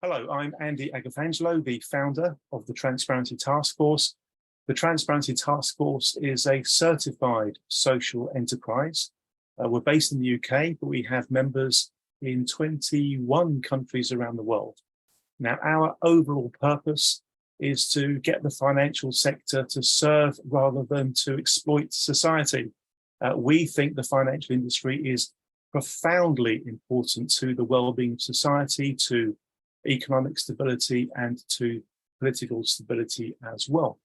Hello, I'm Andy Agafangelo, the founder of the Transparency Task Force. The Transparency Task Force is a certified social enterprise. We're based in the UK, but we have members in 21 countries around the world. Now, our overall purpose is to get the financial sector to serve rather than to exploit society. We think the financial industry is profoundly important to the well-being of society, to economic stability, and to political stability as well.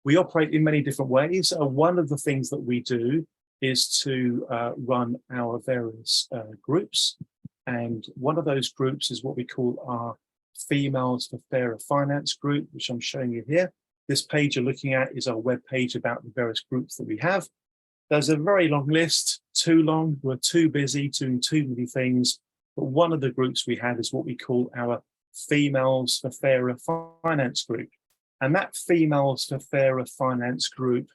We operate in many different ways. One of the things that we do is to run our various groups. And one of those groups is what we call our Females for Fairer Finance group, which I'm showing you here. This page you're looking at is our web page about the various groups that we have. There's a very long list, too long, we're too busy doing too many things. But one of the groups we have is what we call our Females for Fairer Finance group. And that Females for Fairer Finance group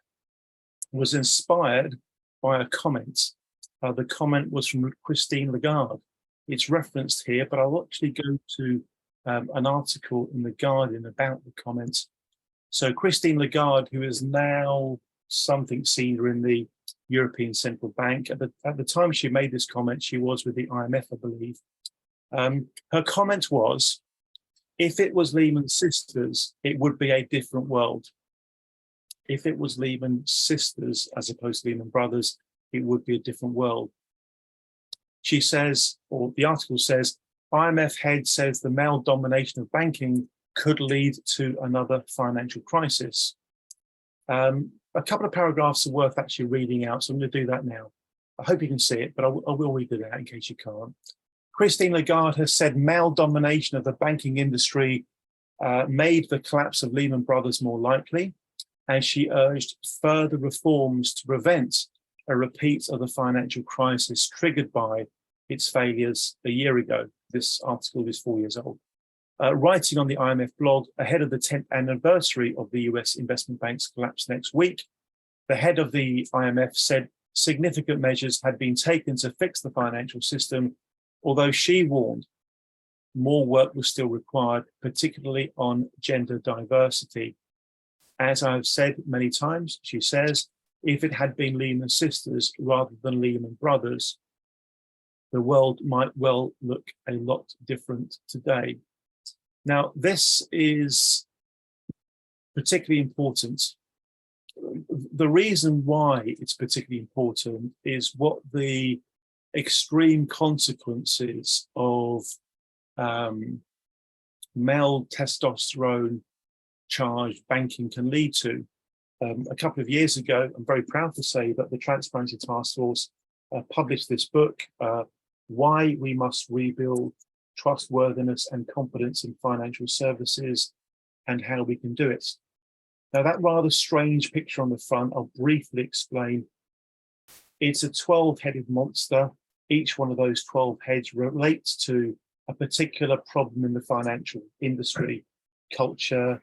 was inspired by a comment. The comment was from Christine Lagarde. It's referenced here, but I'll actually go to an article in The Guardian about the comment. So Christine Lagarde, who is now something senior in the European Central Bank. At the time she made this comment, she was with the IMF, I believe. Her comment was, if it was Lehman Sisters, it would be a different world. If it was Lehman Sisters as opposed to Lehman Brothers, it would be a different world. She says, or the article says, IMF head says the male domination of banking could lead to another financial crisis. A couple of paragraphs are worth actually reading out, so I'm going to do that now. I hope you can see it, but I will read it out in case you can't. Christine Lagarde has said male domination of the banking industry made the collapse of Lehman Brothers more likely, and she urged further reforms to prevent a repeat of the financial crisis triggered by its failures a year ago. This article is 4 years old. Writing on the IMF blog ahead of the 10th anniversary of the US investment bank's collapse next week, the head of the IMF said significant measures had been taken to fix the financial system, although she warned more work was still required, particularly on gender diversity. As I've said many times, she says, if it had been Lehman Sisters rather than Lehman Brothers, the world might well look a lot different today. Now, this is particularly important. The reason why it's particularly important is what the extreme consequences of male testosterone charged banking can lead to. A couple of years ago, I'm very proud to say that the Transparency Task Force published this book, Why We Must Rebuild Trustworthiness and Confidence in Financial Services and How We Can Do It. Now, that rather strange picture on the front, I'll briefly explain. It's a 12-headed monster. Each one of those 12 heads relates to a particular problem in the financial industry: culture,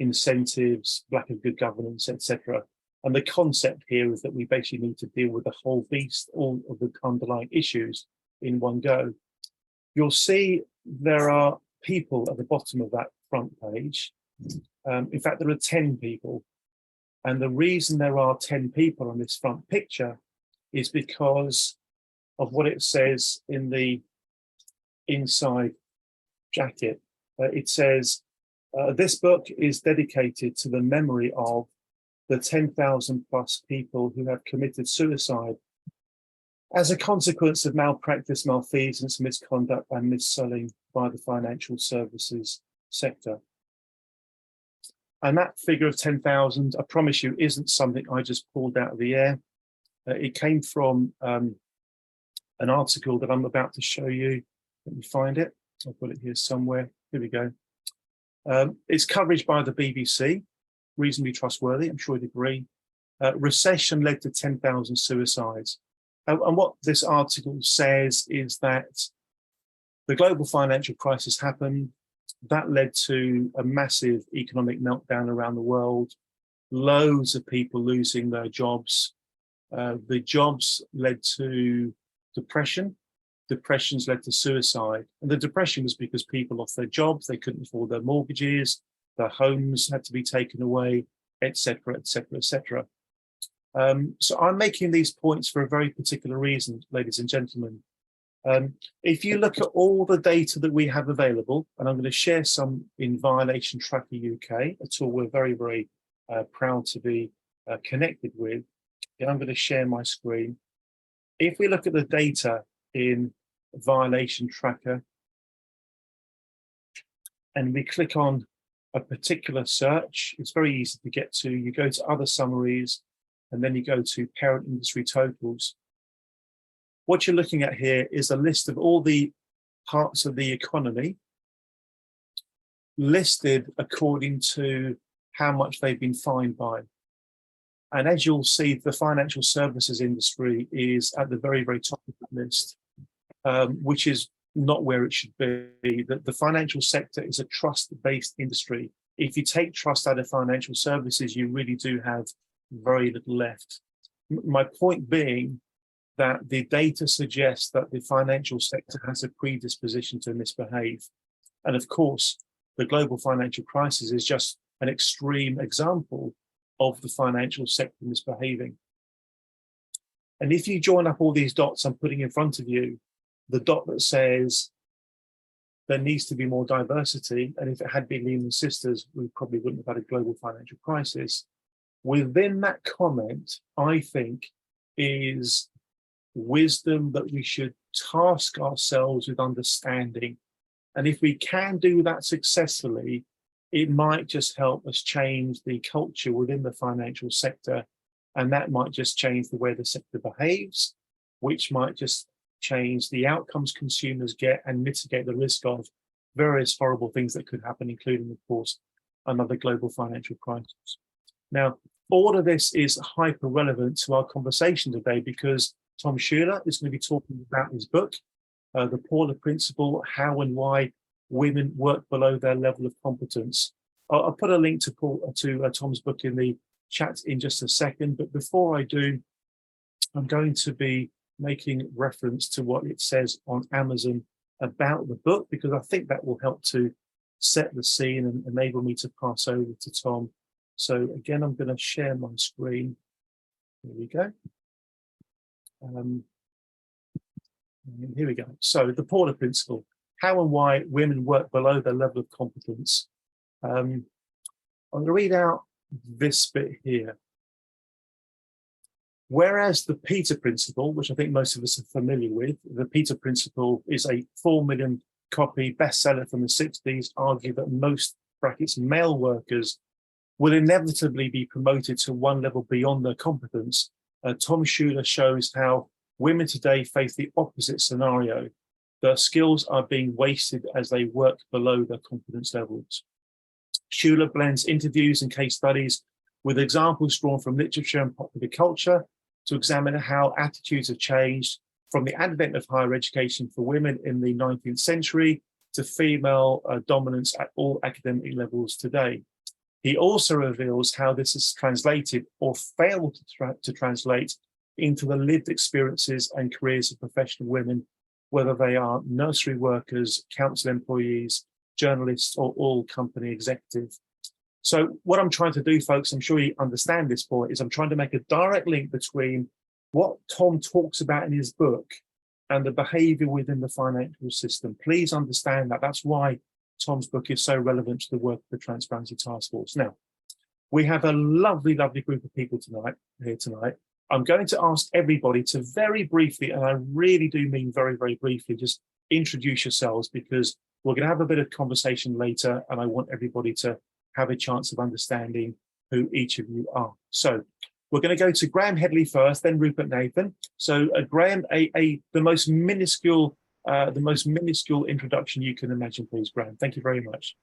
incentives, lack of good governance, etc. And the concept here is that we basically need to deal with the whole beast, all of the underlying issues in one go. You'll see there are people at the bottom of that front page. In fact, there are 10 people. And the reason there are 10 people on this front picture is because of what it says in the inside jacket. It says, this book is dedicated to the memory of the 10,000 plus people who have committed suicide as a consequence of malpractice, malfeasance, misconduct, and mis-selling by the financial services sector. And that figure of 10,000, I promise you, isn't something I just pulled out of the air. It came from an article that I'm about to show you. Let me find it. I've got it here somewhere. Here we go. It's coverage by the BBC, reasonably trustworthy, I'm sure you'd agree. Recession led to 10,000 suicides. And what this article says is that the global financial crisis happened. That led to a massive economic meltdown around the world, loads of people losing their jobs. The jobs led to depression, depressions led to suicide. And the depression was because people lost their jobs, they couldn't afford their mortgages, their homes had to be taken away, etc., etc., etc. So I'm making these points for a very particular reason, ladies and gentlemen. If you look at all the data that we have available, and I'm going to share some in Violation Tracker UK, a tool we're very, very proud to be connected with. And I'm going to share my screen. If we look at the data in Violation Tracker, and we click on a particular search, it's very easy to get to. You go to other summaries, and then you go to parent industry totals. What you're looking at here is a list of all the parts of the economy listed according to how much they've been fined by. And as you'll see, the financial services industry is at the very, very top of the list, which is not where it should be. The financial sector is a trust-based industry. If you take trust out of financial services, you really do have very little left. My point being that the data suggests that the financial sector has a predisposition to misbehave. And of course, the global financial crisis is just an extreme example of the financial sector misbehaving. And if you join up all these dots I'm putting in front of you, the dot that says there needs to be more diversity, and if it had been Lehman Sisters, we probably wouldn't have had a global financial crisis. Within that comment, I think, is wisdom that we should task ourselves with understanding. And if we can do that successfully, it might just help us change the culture within the financial sector. And that might just change the way the sector behaves, which might just change the outcomes consumers get and mitigate the risk of various horrible things that could happen, including, of course, another global financial crisis. Now, all of this is hyper relevant to our conversation today because Tom Schuller is going to be talking about his book, The Paula Principle, How and Why Women Work Below Their Level of Competence. I'll put a link to Tom's book in the chat in just a second, but before I do, I'm going to be making reference to what it says on Amazon about the book, because I think that will help to set the scene and enable me to pass over to Tom. So again, I'm going to share my screen. Here we go. Here we go. So the Paula Principle, how and why women work below their level of competence. I'm going to read out this bit here. Whereas the Peter Principle, which I think most of us are familiar with, the Peter Principle is a 4 million copy bestseller from the 60s, argue that most brackets male workers will inevitably be promoted to one level beyond their competence. Tom Schuller shows how women today face the opposite scenario. Their skills are being wasted as they work below their competence levels. Schuller blends interviews and case studies with examples drawn from literature and popular culture to examine how attitudes have changed from the advent of higher education for women in the 19th century to female dominance at all academic levels today. He also reveals how this is translated or failed to translate into the lived experiences and careers of professional women, whether they are nursery workers, council employees, journalists, or all company executives. So what I'm trying to do, folks, I'm sure you understand this point, is I'm trying to make a direct link between what Tom talks about in his book and the behavior within the financial system. Please understand that. That's why Tom's book is so relevant to the work of the Transparency Task Force. Now, we have a lovely, lovely group of people here tonight. I'm going to ask everybody to very briefly, and I really do mean very, very briefly, just introduce yourselves, because we're going to have a bit of conversation later, and I want everybody to have a chance of understanding who each of you are. So we're going to go to Graham Headley first, then Rupert Nathan. So Graham, the most minuscule introduction you can imagine, please, Graham. Thank you very much.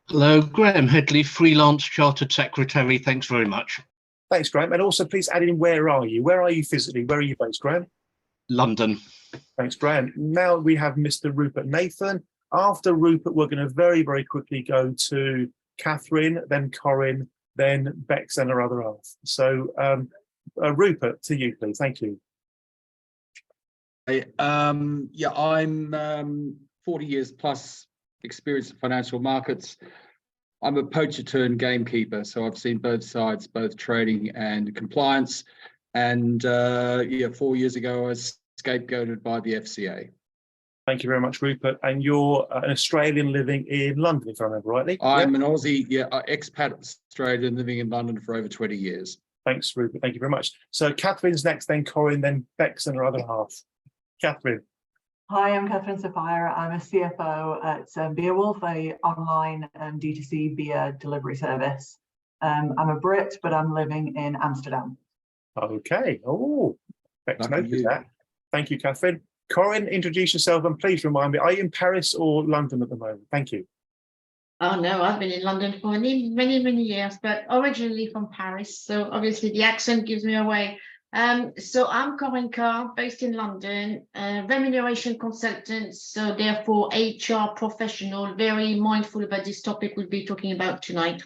Hello, Graham Headley, freelance chartered secretary. Thanks very much. Thanks, Graham. And also, please add in, where are you? Where are you physically? Where are you based, Graham? London. Thanks, Graham. Now we have Mr. Rupert Nathan. After Rupert, we're going to very, very quickly go to Catherine, then Corinne, then Bex and our other half. So Rupert, to you, please. Thank you. Yeah, I'm 40 years plus experience in financial markets. I'm a poacher turned gamekeeper, so I've seen both sides, both trading and compliance. And yeah, 4 years ago, I was scapegoated by the FCA. Thank you very much, Rupert. And you're an Australian living in London, if I remember rightly. I'm an Aussie, expat Australian living in London for over 20 years. Thanks, Rupert. Thank you very much. So Catherine's next, then Corinne, then Bex and her other half. Catherine. Hi, I'm Catherine Sapphire. I'm a CFO at Beowulf, a online D2C beer delivery service. I'm a Brit, but I'm living in Amsterdam. Okay. Oh, Bex Lucky noted you. that. Thank you, Catherine. Corinne, introduce yourself and please remind me, are you in Paris or London at the moment? Thank you. Oh no, I've been in London for many years, but originally from Paris. So obviously the accent gives me away. So I'm Corinne Carr, based in London, remuneration consultant, so therefore HR professional, very mindful about this topic we'll be talking about tonight.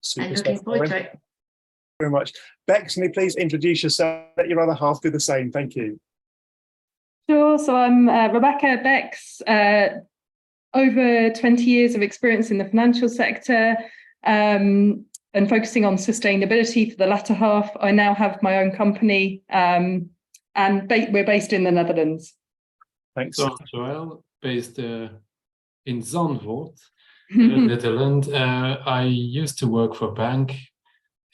Super And stuff, looking forward Corinne. to it. Thank you very much. Bex, can you please introduce yourself? Let your other half do the same. Thank you. Sure. So I'm Rebecca Bex, over 20 years of experience in the financial sector and focusing on sustainability for the latter half. I now have my own company and we're based in the Netherlands. Thanks. So Joel, based in Zandvoort, Netherlands. I used to work for a bank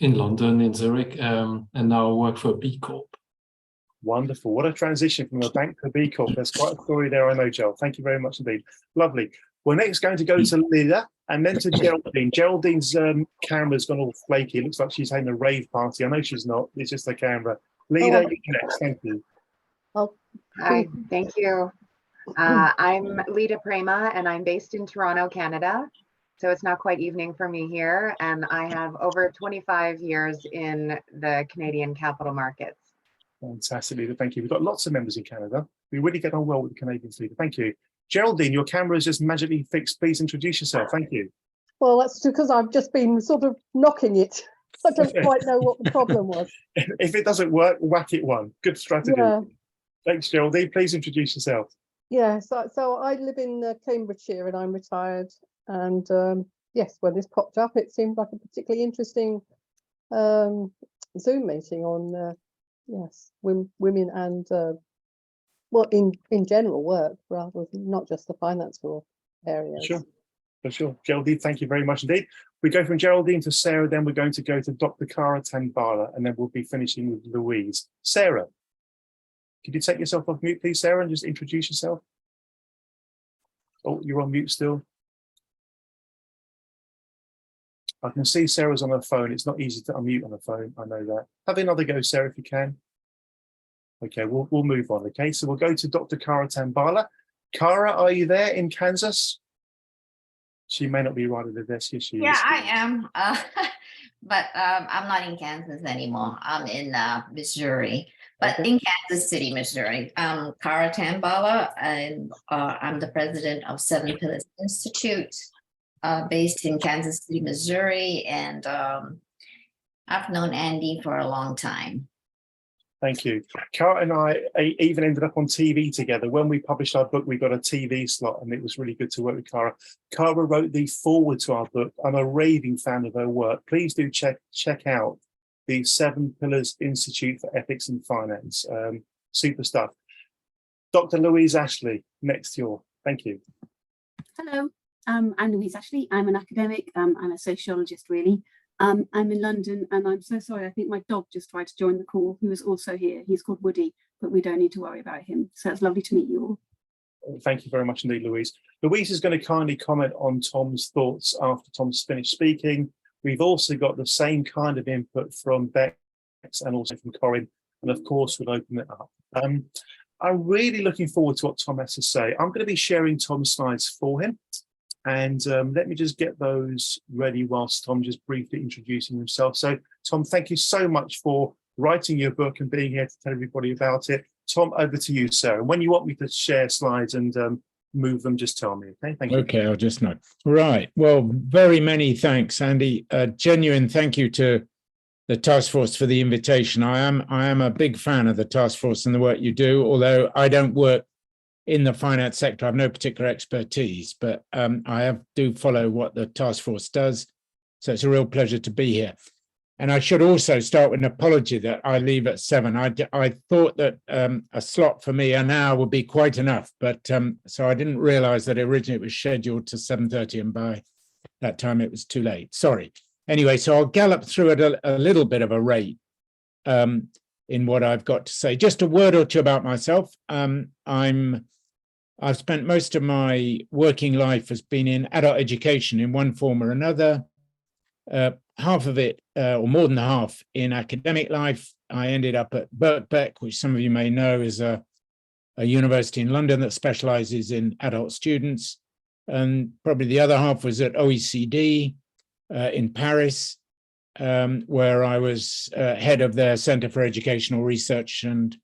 in London, in Zurich, and now I work for a B Corp. Wonderful. What a transition from a bank to B Corp. There's quite a story there, I know, Joel. Thank you very much indeed. Lovely. We're next going to go to Lida and then to Geraldine. Geraldine's camera's gone all flaky. It looks like she's having a rave party. I know she's not. It's just the camera. Lida, you're next. Thank you. Oh, hi. Thank you. I'm Lida Prema, and I'm based in Toronto, Canada. So it's not quite evening for me here. And I have over 25 years in the Canadian capital markets. Fantastic, Lida. Thank you. We've got lots of members in Canada. We really get on well with the Canadians, Lida. Thank you. Geraldine, your camera is just magically fixed. Please introduce yourself. Thank you. Well, that's because I've just been sort of knocking it. I don't quite know what the problem was. If it doesn't work, whack it one. Good strategy. Yeah. Thanks, Geraldine. Please introduce yourself. Yeah, so I live in Cambridgeshire and I'm retired. And yes, when this popped up, it seemed like a particularly interesting Zoom meeting on yes, women and well, in general work, rather than not just the financial areas. Sure, for sure. Geraldine, thank you very much indeed. We go from Geraldine to Sarah, then we're going to go to Dr. Cara Tambala, and then we'll be finishing with Louise. Sarah, could you take yourself off mute, please, Sarah, and just introduce yourself? Oh, you're on mute still. I can see Sarah's on her phone. It's not easy to unmute on the phone. I know that. Have another go, Sarah, if you can. Okay, we'll move on. Okay, so we'll go to Dr. Cara Tambala. Cara, are you there in Kansas? She may not be right at the desk. Yes, she is. Yeah, I am. But I'm not in Kansas anymore. I'm in Missouri, but Okay. in Kansas City, Missouri. I'm Cara Tambala, and I'm the president of Seven Pillars Institute, based in Kansas City, Missouri. And I've known Andy for a long time. Thank you. Cara and I even ended up on TV together. When we published our book, we got a TV slot, and it was really good to work with Cara. Cara wrote the foreword to our book. I'm a raving fan of her work. Please do check out the Seven Pillars Institute for Ethics and Finance. Super stuff. Dr. Louise Ashley, next to you. Thank you. Hello, I'm Louise Ashley. I'm an academic. I'm a sociologist, really. I'm in London, and I'm so sorry. I think my dog just tried to join the call, who is also here. He's called Woody, but we don't need to worry about him. So it's lovely to meet you all. Thank you very much indeed, Louise. Louise is going to kindly comment on Tom's thoughts after Tom's finished speaking. We've also got the same kind of input from Bex and also from Corinne, and of course we'll open it up. I'm really looking forward to what Tom has to say. I'm going to be sharing Tom's slides for him. And let me just get those ready whilst Tom just briefly introducing himself. So, Tom, thank you so much for writing your book and being here to tell everybody about it. Tom, over to you, sir. And when you want me to share slides and move them, just tell me, okay? Thank you. Okay, I'll just note. Right. Well, very many thanks, Andy. A genuine thank you to the task force for the invitation. I am a big fan of the task force and the work you do, although I don't work in the finance sector. I have no particular expertise, but I do follow what the task force does. So it's a real pleasure to be here. And I should also start with an apology that I leave at 7. I thought that a slot for me an hour would be quite enough, but so I didn't realize that originally it was scheduled to 7:30, and by that time it was too late. Sorry. Anyway, so I'll gallop through at a little bit of a rate in what I've got to say. Just a word or two about myself. I've spent most of my working life has been in adult education in one form or another. Half of it, or more than half, in academic life. I ended up at Birkbeck, which some of you may know is a university in London that specializes in adult students. And probably the other half was at OECD in Paris, where I was head of their Center for Educational Research and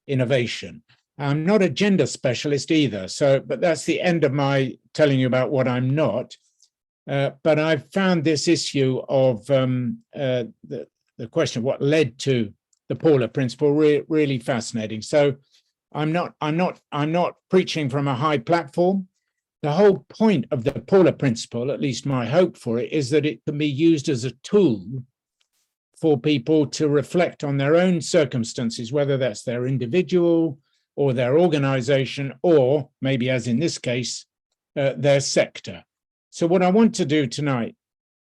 Innovation. I'm not a gender specialist either, but that's the end of my telling you about what I'm not. But I've found this issue of the question of what led to the Paula principle really fascinating. So I'm not preaching from a high platform. The whole point of the Paula principle, at least my hope for it, is that it can be used as a tool for people to reflect on their own circumstances, whether that's their individual or their organization, or maybe, as in this case, their sector. So what I want to do tonight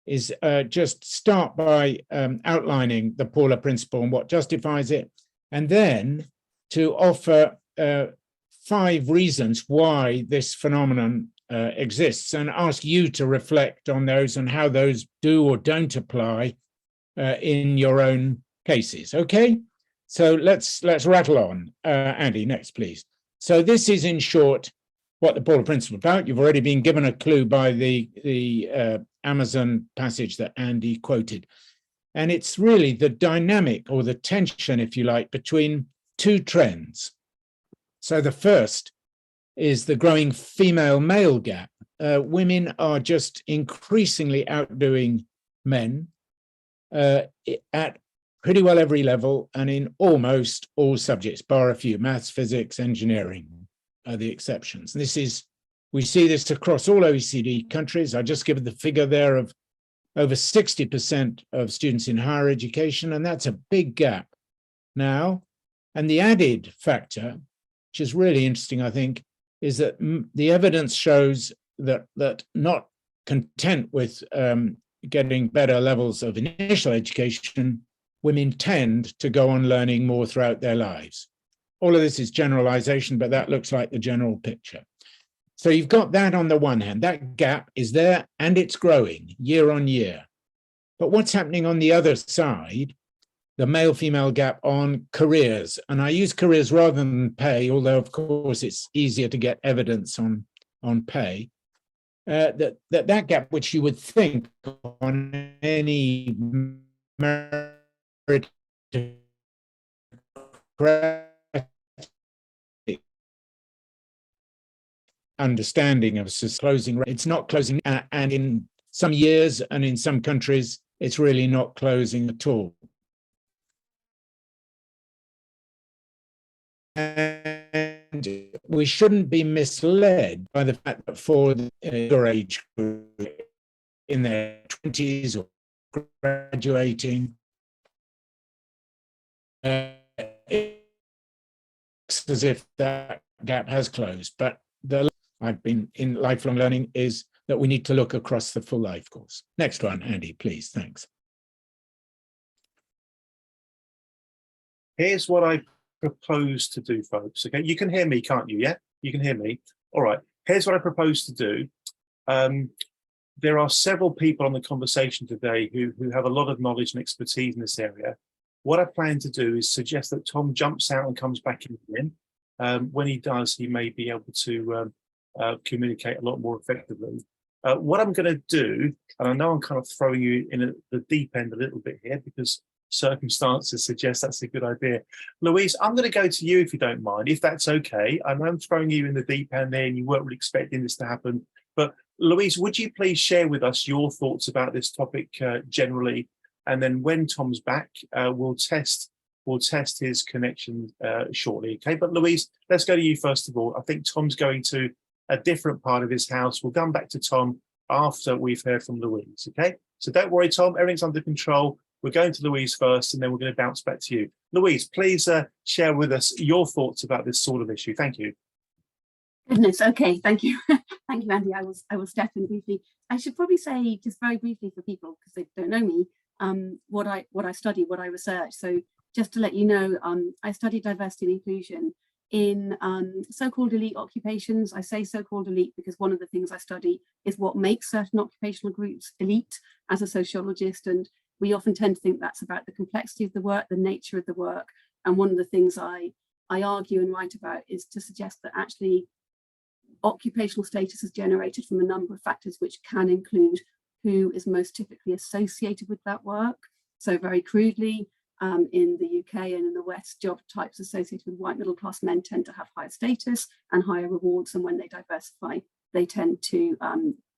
is just start by outlining the Paula principle and what justifies it, and then to offer 5 reasons why this phenomenon exists, and ask you to reflect on those and how those do or don't apply in your own cases. Okay, so let's rattle on. Andy, next, please. So this is, in short, what the Paula principle is about. You've already been given a clue by the Amazon passage that Andy quoted. And it's really the dynamic, or the tension, if you like, between 2 trends. So the first is the growing female-male gap. Women are just increasingly outdoing men at pretty well every level and in almost all subjects, bar a few: maths, physics, engineering are the exceptions. We see this across all OECD countries. I just give the figure there of over 60% of students in higher education, and that's a big gap now. And the added factor, which is really interesting, I think, is that the evidence shows that not content with getting better levels of initial education, women tend to go on learning more throughout their lives. All of this is generalization, but that looks like the general picture. So you've got that on the one hand. That gap is there and it's growing year on year. But what's happening on the other side, the male-female gap on careers? And I use careers rather than pay, although of course it's easier to get evidence on pay. That gap, which you would think on any merit understanding of closing, it's not closing, and in some years and in some countries it's really not closing at all. And we shouldn't be misled by the fact that for the age group in their 20s or graduating, it's as if that gap has closed. But I've been in lifelong learning is that we need to look across the full life course. Next one, Andy, please. Thanks. Here's what I propose to do, folks. Okay, you can hear me, can't you? Yeah, you can hear me. All right. Here's what I propose to do. There are several people on the conversation today who have a lot of knowledge and expertise in this area. What I plan to do is suggest that Tom jumps out and comes back in again. When he does, he may be able to communicate a lot more effectively. What I'm going to do, and I know I'm kind of throwing you in the deep end a little bit here because circumstances suggest that's a good idea. Louise, I'm going to go to you if you don't mind, if that's okay. I know I'm throwing you in the deep end there and you weren't really expecting this to happen, but Louise, would you please share with us your thoughts about this topic generally, And then when Tom's back, we'll test his connection shortly. Okay, but Louise, let's go to you first of all. I think Tom's going to a different part of his house. We'll come back to Tom after we've heard from Louise. Okay, so don't worry, Tom, everything's under control. We're going to Louise first, and then we're going to bounce back to you. Louise, please share with us your thoughts about this sort of issue. Thank you. Goodness, okay, thank you. Thank you, Andy. I will step in briefly. I should probably say just very briefly for people, because they don't know me, what I study, what I research. So just to let you know, I study diversity and inclusion in so-called elite occupations. I say so-called elite because one of the things I study is what makes certain occupational groups elite as a sociologist, and we often tend to think that's about the complexity of the work, the nature of the work. And one of the things I argue and write about is to suggest that actually occupational status is generated from a number of factors, which can include who is most typically associated with that work. So very crudely, in the UK and in the West, job types associated with white middle class men tend to have higher status and higher rewards, and when they diversify, they tend to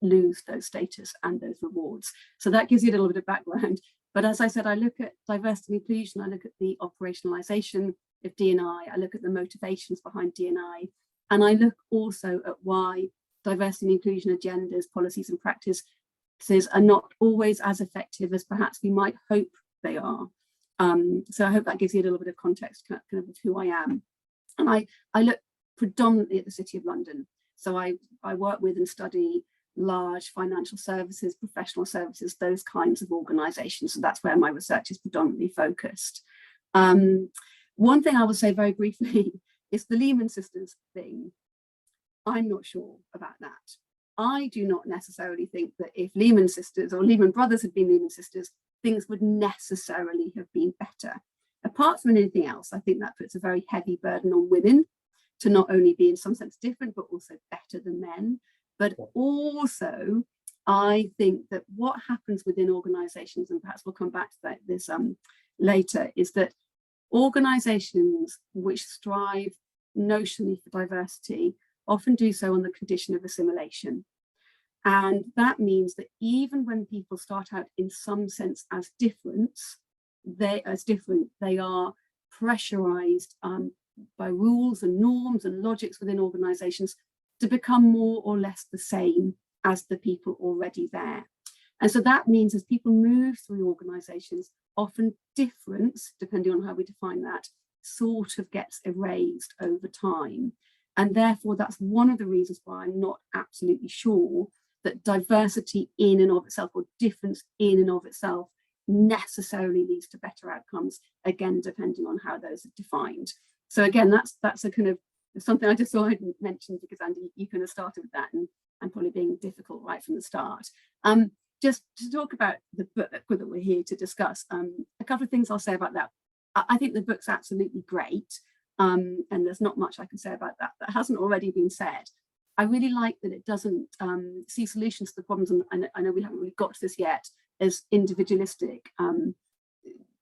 lose those status and those rewards. So that gives you a little bit of background. But as I said, I look at diversity and inclusion, I look at the operationalization of D&I, I look at the motivations behind D&I, and I look also at why diversity and inclusion agendas, policies and practices are not always as effective as perhaps we might hope they are. So I hope that gives you a little bit of context kind of who I am. And I look predominantly at the City of London. So I work with and study large financial services, professional services, those kinds of organisations. So that's where my research is predominantly focused. One thing I will say very briefly is the Lehman Sisters thing. I'm not sure about that. I do not necessarily think that if Lehman Sisters or Lehman Brothers had been Lehman Sisters, things would necessarily have been better. Apart from anything else, I think that puts a very heavy burden on women to not only be in some sense different, but also better than men. But also, I think that what happens within organisations, and perhaps we'll come back to this later, is that organisations which strive notionally for diversity often do so on the condition of assimilation. And that means that even when people start out in some sense as different, they are pressurized by rules and norms and logics within organizations to become more or less the same as the people already there. And so that means as people move through organizations, often difference, depending on how we define that, sort of gets erased over time. And therefore, that's one of the reasons why I'm not absolutely sure that diversity in and of itself, or difference in and of itself, necessarily leads to better outcomes, again, depending on how those are defined. So again, that's a kind of something I just thought I'd mention, because Andy, you kind of started with that and probably being difficult right from the start. Just to talk about the book that we're here to discuss, a couple of things I'll say about that. I think the book's absolutely great. And there's not much I can say about that hasn't already been said. I really like that it doesn't see solutions to the problems, and I know we haven't really got to this yet, as individualistic.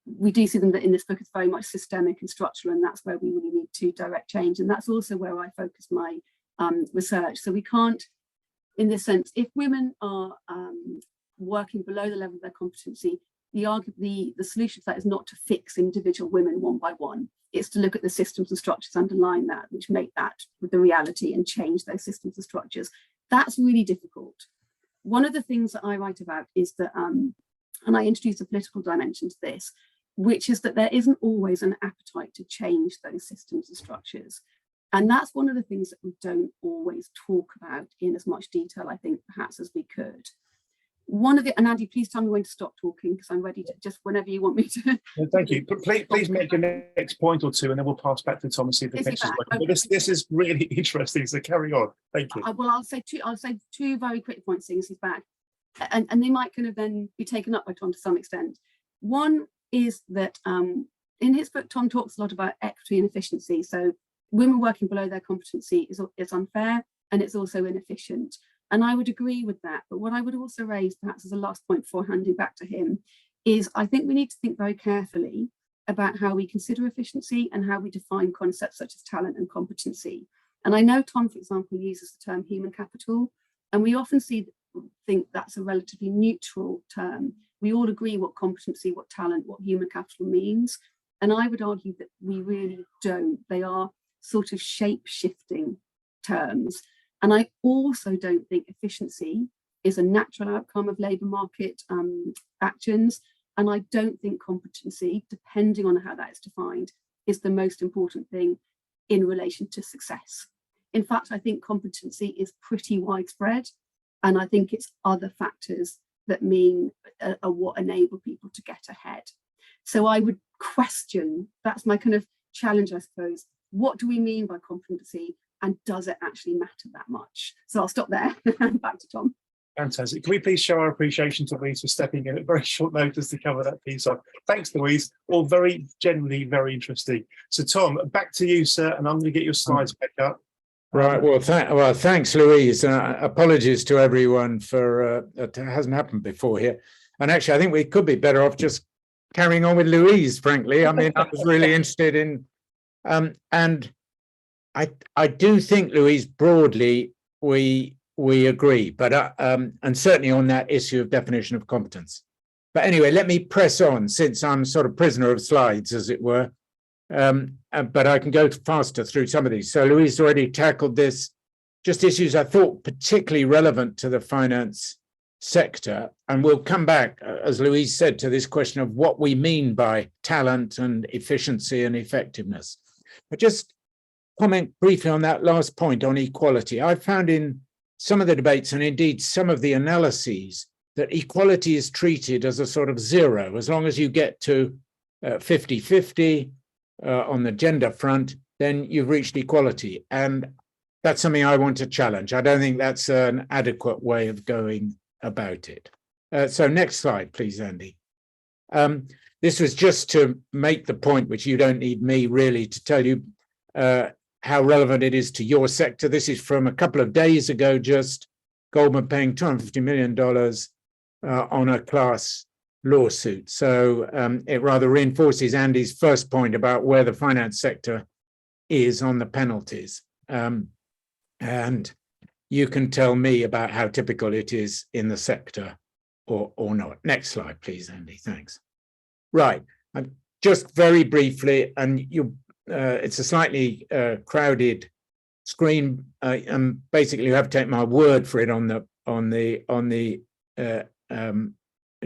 We do see them that in this book it's very much systemic and structural, and that's where we really need to direct change. And that's also where I focus my research. So we can't, in this sense, if women are working below the level of their competency, the solution to that is not to fix individual women one by one. It's to look at the systems and structures underlying that, which make that with the reality and change those systems and structures. That's really difficult. One of the things that I write about is that, and I introduce a political dimension to this, which is that there isn't always an appetite to change those systems and structures. And that's one of the things that we don't always talk about in as much detail, I think, perhaps as we could. And Andy, please tell me when to stop talking, because I'm ready to just whenever you want me to. Well, thank you. Please make your next point or two, and then we'll pass back to Tom and see if the connection is working. But this is really interesting, so carry on. Thank you. Well, I'll say two very quick points, seeing as he's back, and they might kind of then be taken up by Tom to some extent. One is that in his book, Tom talks a lot about equity and efficiency. So women working below their competency is unfair, and it's also inefficient. And I would agree with that. But what I would also raise, perhaps as a last point before handing back to him, is I think we need to think very carefully about how we consider efficiency and how we define concepts such as talent and competency. And I know Tom, for example, uses the term human capital, and we often think that's a relatively neutral term. we all agree what competency, what talent, what human capital means. And I would argue that we really don't. They are sort of shape-shifting terms. And I also don't think efficiency is a natural outcome of labour market actions. And I don't think competency, depending on how that is defined, is the most important thing in relation to success. In fact, I think competency is pretty widespread. And I think it's other factors that mean what enable people to get ahead. So I would question, that's my kind of challenge, I suppose. What do we mean by competency, and does it actually matter that much? So I'll stop there and back to Tom. Fantastic. Can we please show our appreciation to Louise for stepping in at very short notice to cover that piece off? Thanks, Louise. All very generally very interesting. So Tom, back to you, sir, and I'm going to get your slides back up. Right. Well, thanks, Louise. Apologies to everyone for it hasn't happened before here. And actually, I think we could be better off just carrying on with Louise, frankly. I mean, I was really interested in, and I do think, Louise, broadly we agree, but and certainly on that issue of definition of competence. But anyway, let me press on, since I'm sort of prisoner of slides, as it were. But I can go faster through some of these. So Louise already tackled this, just issues I thought particularly relevant to the finance sector. And we'll come back, as Louise said, to this question of what we mean by talent and efficiency and effectiveness. But just comment briefly on that last point on equality. I found in some of the debates, and indeed some of the analyses, that equality is treated as a sort of zero. As long as you get to 50-50, on the gender front, then you've reached equality. And that's something I want to challenge. I don't think that's an adequate way of going about it. So next slide, please, Andy. This was just to make the point, which you don't need me really to tell you how relevant it is to your sector. This is from a couple of days ago, just Goldman paying $250 million on a class lawsuit. So it rather reinforces Andy's first point about where the finance sector is on the penalties. And you can tell me about how typical it is in the sector or not. Next slide, please, Andy. Thanks. Right. Just very briefly, and it's a slightly crowded screen. Basically, you have to take my word for it on the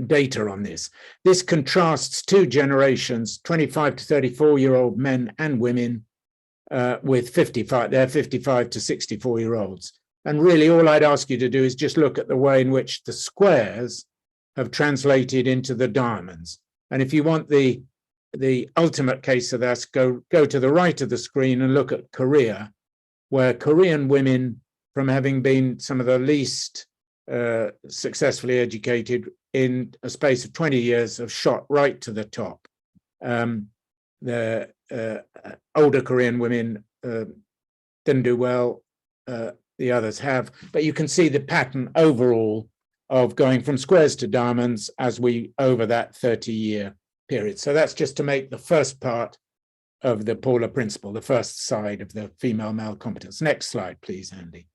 data on this. This contrasts two generations, 25 to 34-year-old men and women with 55 to 64-year-olds. And really all I'd ask you to do is just look at the way in which the squares have translated into the diamonds. And if you want the ultimate case of this, go to the right of the screen and look at Korea, where Korean women, from having been some of the least successfully educated in a space of 20 years, have shot right to the top. The older Korean women didn't do well, the others have, but you can see the pattern overall of going from squares to diamonds as we over that 30-year period. So that's just to make the first part of the Paula principle, the first side of the female-male competence. Next slide, please, Andy.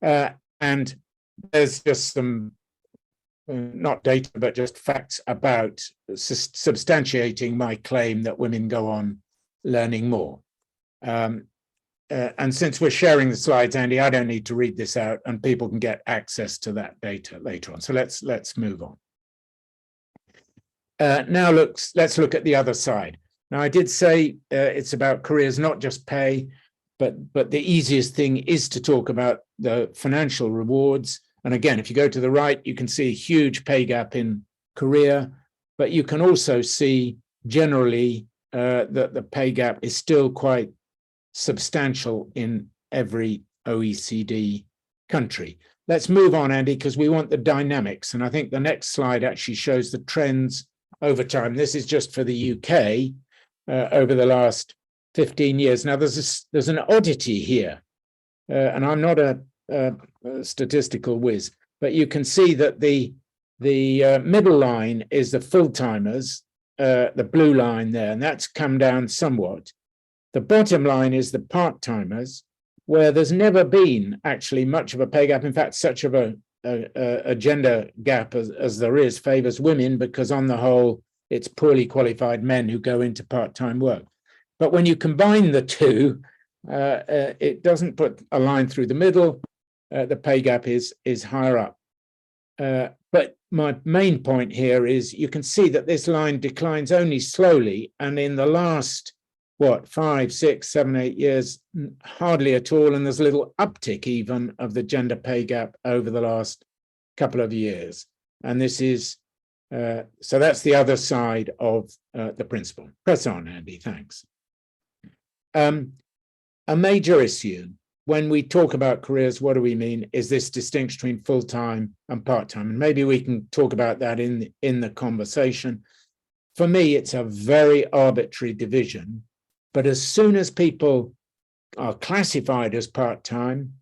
And there's just some, not data, but just facts about substantiating my claim that women go on learning more. And since we're sharing the slides, Andy, I don't need to read this out, and people can get access to that data later on. So let's move on. Now let's look at the other side. Now, I did say it's about careers, not just pay, but the easiest thing is to talk about the financial rewards. And again, if you go to the right, you can see a huge pay gap in Korea, but you can also see generally that the pay gap is still quite substantial in every OECD country. Let's move on, Andy, because we want the dynamics. And I think the next slide actually shows the trends over time. This is just for the UK over the last 15 years. Now, there's an oddity here, and I'm not a statistical whiz, but you can see that the middle line is the full-timers, the blue line there, and that's come down somewhat. The bottom line is the part-timers, where there's never been actually much of a pay gap. In fact, such of a a gender gap as there is favors women, because on the whole, it's poorly qualified men who go into part-time work. But when you combine the two, it doesn't put a line through the middle. The pay gap is higher up. But my main point here is you can see that this line declines only slowly, and in the last, 5, 6, 7, 8 years, hardly at all, and there's a little uptick even of the gender pay gap over the last couple of years. And this is, so that's the other side of the principle. Press on, Andy, thanks. A major issue when we talk about careers, what do we mean, is this distinction between full-time and part-time. And maybe we can talk about that in the conversation. For me, it's a very arbitrary division, but as soon as people are classified as part-time,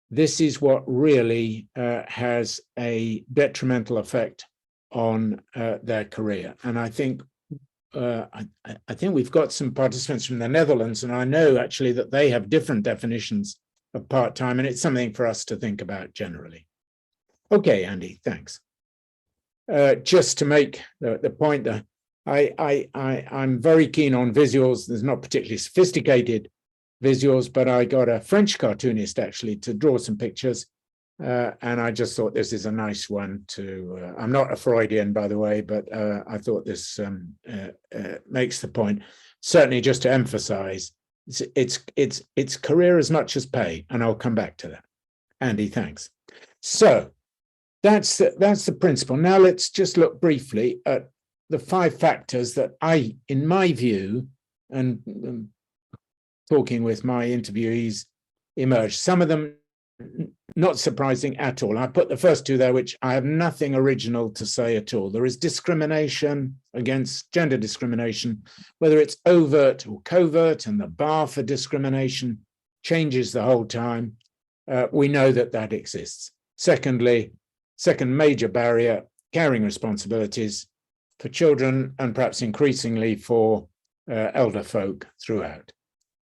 this is what really has a detrimental effect on their career. And I think we've got some participants from the Netherlands, and I know actually that they have different definitions of part-time, and it's something for us to think about generally. Okay, Andy, thanks. Just to make the point that I'm very keen on visuals. There's not particularly sophisticated visuals, but I got a French cartoonist actually to draw some pictures, and I just thought this is a nice one to, I'm not a Freudian, by the way, but I thought this makes the point, certainly just to emphasize it's career as much as pay, and I'll come back to that. Andy, thanks. So that's the principle. Now let's just look briefly at the 5 factors that in my view, and talking with my interviewees, emerged. Some of them not surprising at all. I put the first 2 there, which I have nothing original to say at all. There is discrimination against gender discrimination, whether it's overt or covert, and the bar for discrimination changes the whole time. We know that exists. Secondly, second major barrier, caring responsibilities for children and perhaps increasingly for elder folk throughout.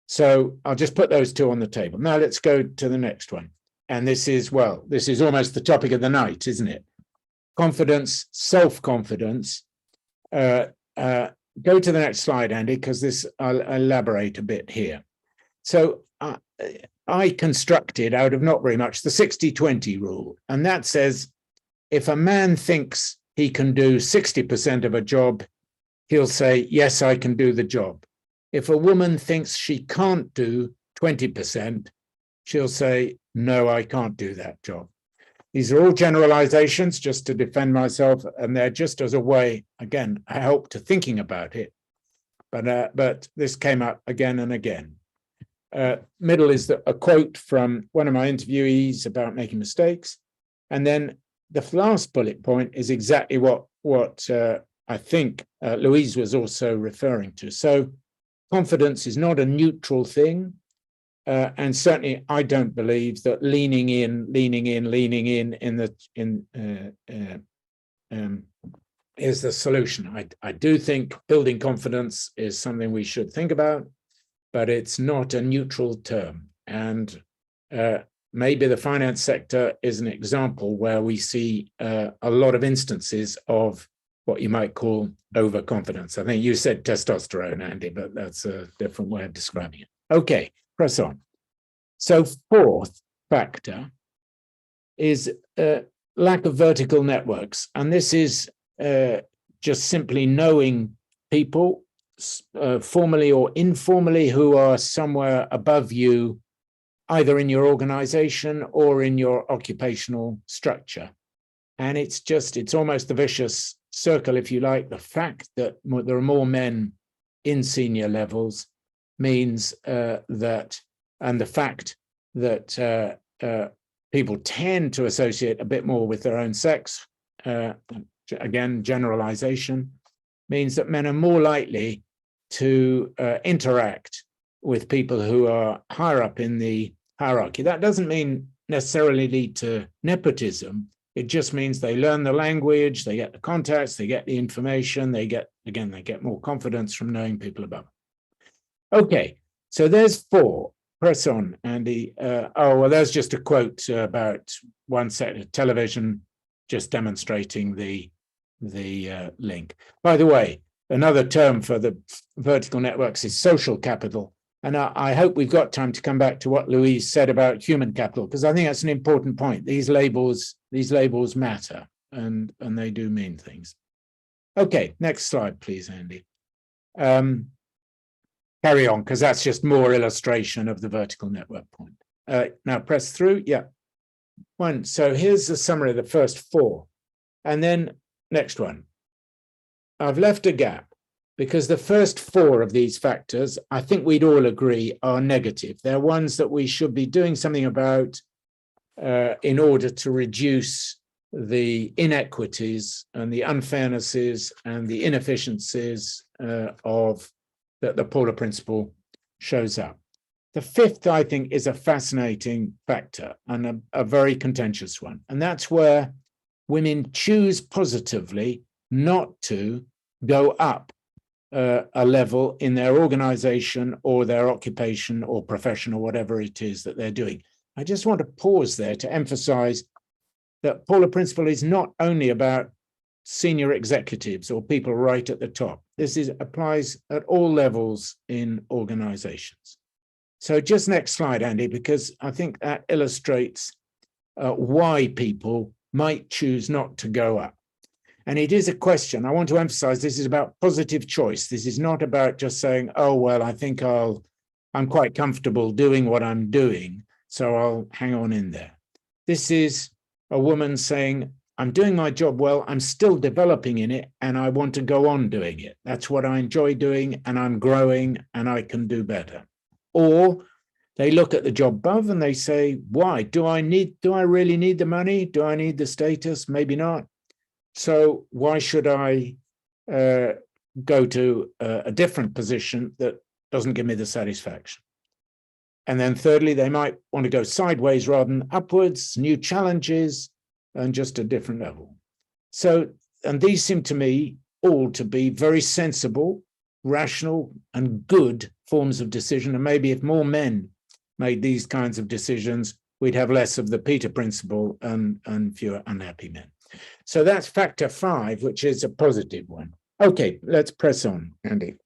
So I'll just put those 2 on the table. Now let's go to the next one. And this is almost the topic of the night, isn't it? Confidence, self-confidence. Go to the next slide, Andy, because I'll elaborate a bit here. So I constructed out of not very much the 60-20 rule. And that says, if a man thinks he can do 60% of a job, he'll say, yes, I can do the job. If a woman thinks she can't do 20%, she'll say, no, I can't do that job. These are all generalizations, just to defend myself, and they're just as a way, again, a help to thinking about it. But this came up again and again. Middle is a quote from one of my interviewees about making mistakes. And then the last bullet point is exactly what I think Louise was also referring to. So confidence is not a neutral thing. And certainly, I don't believe that leaning in is the solution. I do think building confidence is something we should think about, but it's not a neutral term. And maybe the finance sector is an example where we see a lot of instances of what you might call overconfidence. I think you said testosterone, Andy, but that's a different way of describing it. Okay. Press on. So 4th factor is lack of vertical networks. And this is just simply knowing people, formally or informally, who are somewhere above you, either in your organization or in your occupational structure. And it's almost the vicious circle, if you like. The fact that there are more men in senior levels means that, and the fact that people tend to associate a bit more with their own sex, again, generalization, means that men are more likely to interact with people who are higher up in the hierarchy. That doesn't mean necessarily lead to nepotism. It just means they learn the language, they get the contacts, they get the information, they get more confidence from knowing people above. Okay, so there's 4. Press on, Andy. Well, there's just a quote about one sector, television, just demonstrating the link. By the way, another term for the vertical networks is social capital. And I hope we've got time to come back to what Louise said about human capital, because I think that's an important point. These labels matter, and they do mean things. Okay, next slide, please, Andy. Carry on, because that's just more illustration of the vertical network point. Now press through, yeah. So here's the summary of the first four. And then next one. I've left a gap because the first four of these factors, I think we'd all agree, are negative. They're ones that we should be doing something about in order to reduce the inequities and the unfairnesses and the inefficiencies of that the Paula principle shows up. The fifth, I think, is a fascinating factor and a very contentious one. And that's where women choose positively not to go up a level in their organization or their occupation or profession or whatever it is that they're doing. I just want to pause there to emphasize that Paula principle is not only about senior executives or people right at the top. This applies at all levels in organizations. So just next slide, Andy, because I think that illustrates why people might choose not to go up. And it is a question. I want to emphasize this is about positive choice. This is not about just saying, oh, well, I think I'm quite comfortable doing what I'm doing, so I'll hang on in there. This is a woman saying, I'm doing my job well, I'm still developing in it, and I want to go on doing it. That's what I enjoy doing, and I'm growing, and I can do better. Or they look at the job above and they say, why? Do I really need the money? Do I need the status? Maybe not. So why should I go to a different position that doesn't give me the satisfaction? And then thirdly, they might want to go sideways rather than upwards, new challenges, and just a different level. So, and these seem to me all to be very sensible, rational, and good forms of decision. And maybe if more men made these kinds of decisions, we'd have less of the Peter principle and fewer unhappy men. So that's factor 5, which is a positive one. Okay, let's press on, Andy.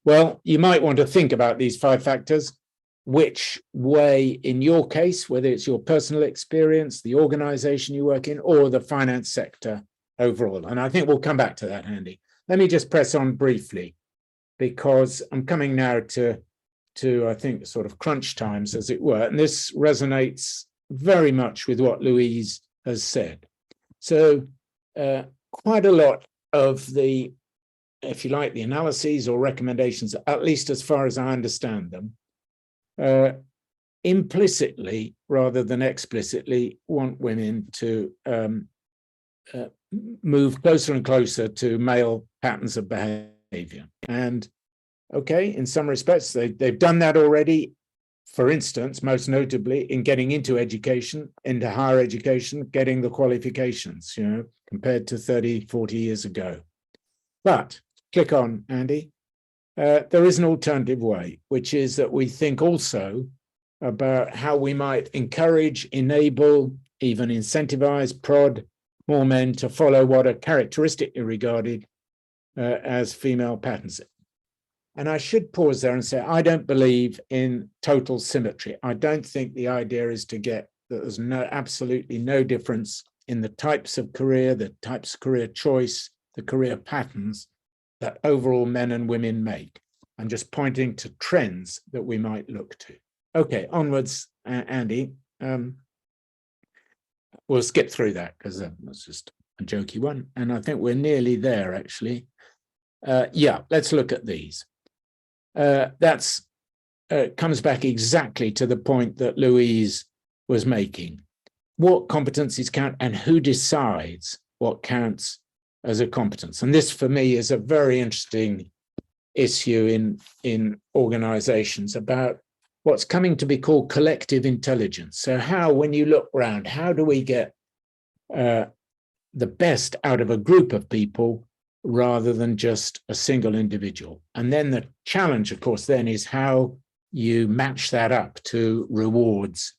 Well, you might want to think about these 5 factors, which way, in your case, whether it's your personal experience, the organization you work in, or the finance sector overall. And I think we'll come back to that, Andy. Let me just press on briefly, because I'm coming now to I think, sort of crunch times, as it were. And this resonates very much with what Louise has said. So quite a lot of the, if you like, the analyses or recommendations, at least as far as I understand them, implicitly rather than explicitly want women to move closer and closer to male patterns of behavior. And okay, in some respects, they've done that already. For instance, most notably in getting into education, into higher education, getting the qualifications, compared to 30, 40 years ago. But click on, Andy. There is an alternative way, which is that we think also about how we might encourage, enable, even incentivize, prod more men to follow what are characteristically regarded as female patterns. And I should pause there and say, I don't believe in total symmetry. I don't think the idea is to get that there's absolutely no difference in the types of career, the types of career choice, the career patterns that overall men and women make. I'm just pointing to trends that we might look to. Okay, onwards, Andy. We'll skip through that because that's just a jokey one. And I think we're nearly there, actually. Yeah, let's look at these. That's comes back exactly to the point that Louise was making. What competencies count and who decides what counts as a competence? And this, for me, is a very interesting issue in organizations about what's coming to be called collective intelligence. So how, when you look around, how do we get the best out of a group of people rather than just a single individual? And then the challenge, of course, then is how you match that up to rewards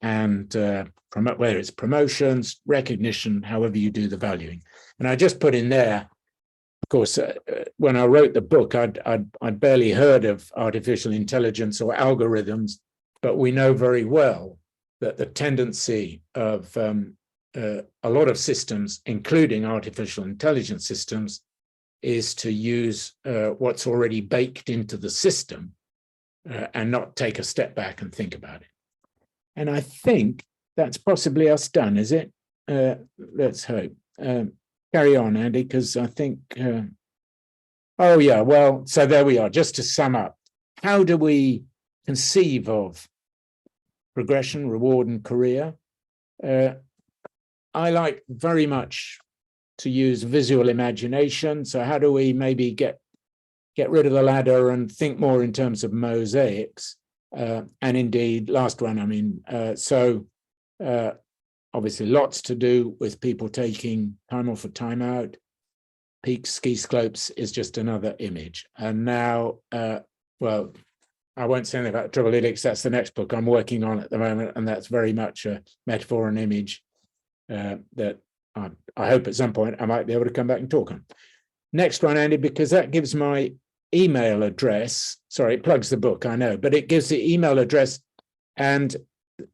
and whether it's promotions, recognition, however you do the valuing. And I just put in there, of course, when I wrote the book, I'd barely heard of artificial intelligence or algorithms, but we know very well that the tendency of a lot of systems, including artificial intelligence systems, is to use what's already baked into the system and not take a step back and think about it. And I think that's possibly us done, is it? Let's hope. Carry on, Andy, because I think, oh yeah, well, so there we are. Just to sum up, how do we conceive of progression, reward, and career? I like very much to use visual imagination. So how do we maybe get rid of the ladder and think more in terms of mosaics? And indeed, last one, I mean, obviously lots to do with people taking time off or time out. Peaks, ski slopes is just another image. And now, well, I won't say anything about triple helix. That's the next book I'm working on at the moment. And that's very much a metaphor and image that I hope at some point I might be able to come back and talk on. Next one, Andy, because that gives my email address. Sorry, it plugs the book, I know, but it gives the email address. And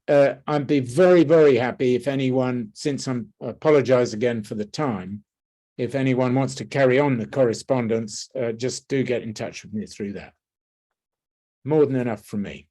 I'd be very, very happy if anyone, since I apologize again for the time, if anyone wants to carry on the correspondence, just do get in touch with me through that. More than enough from me.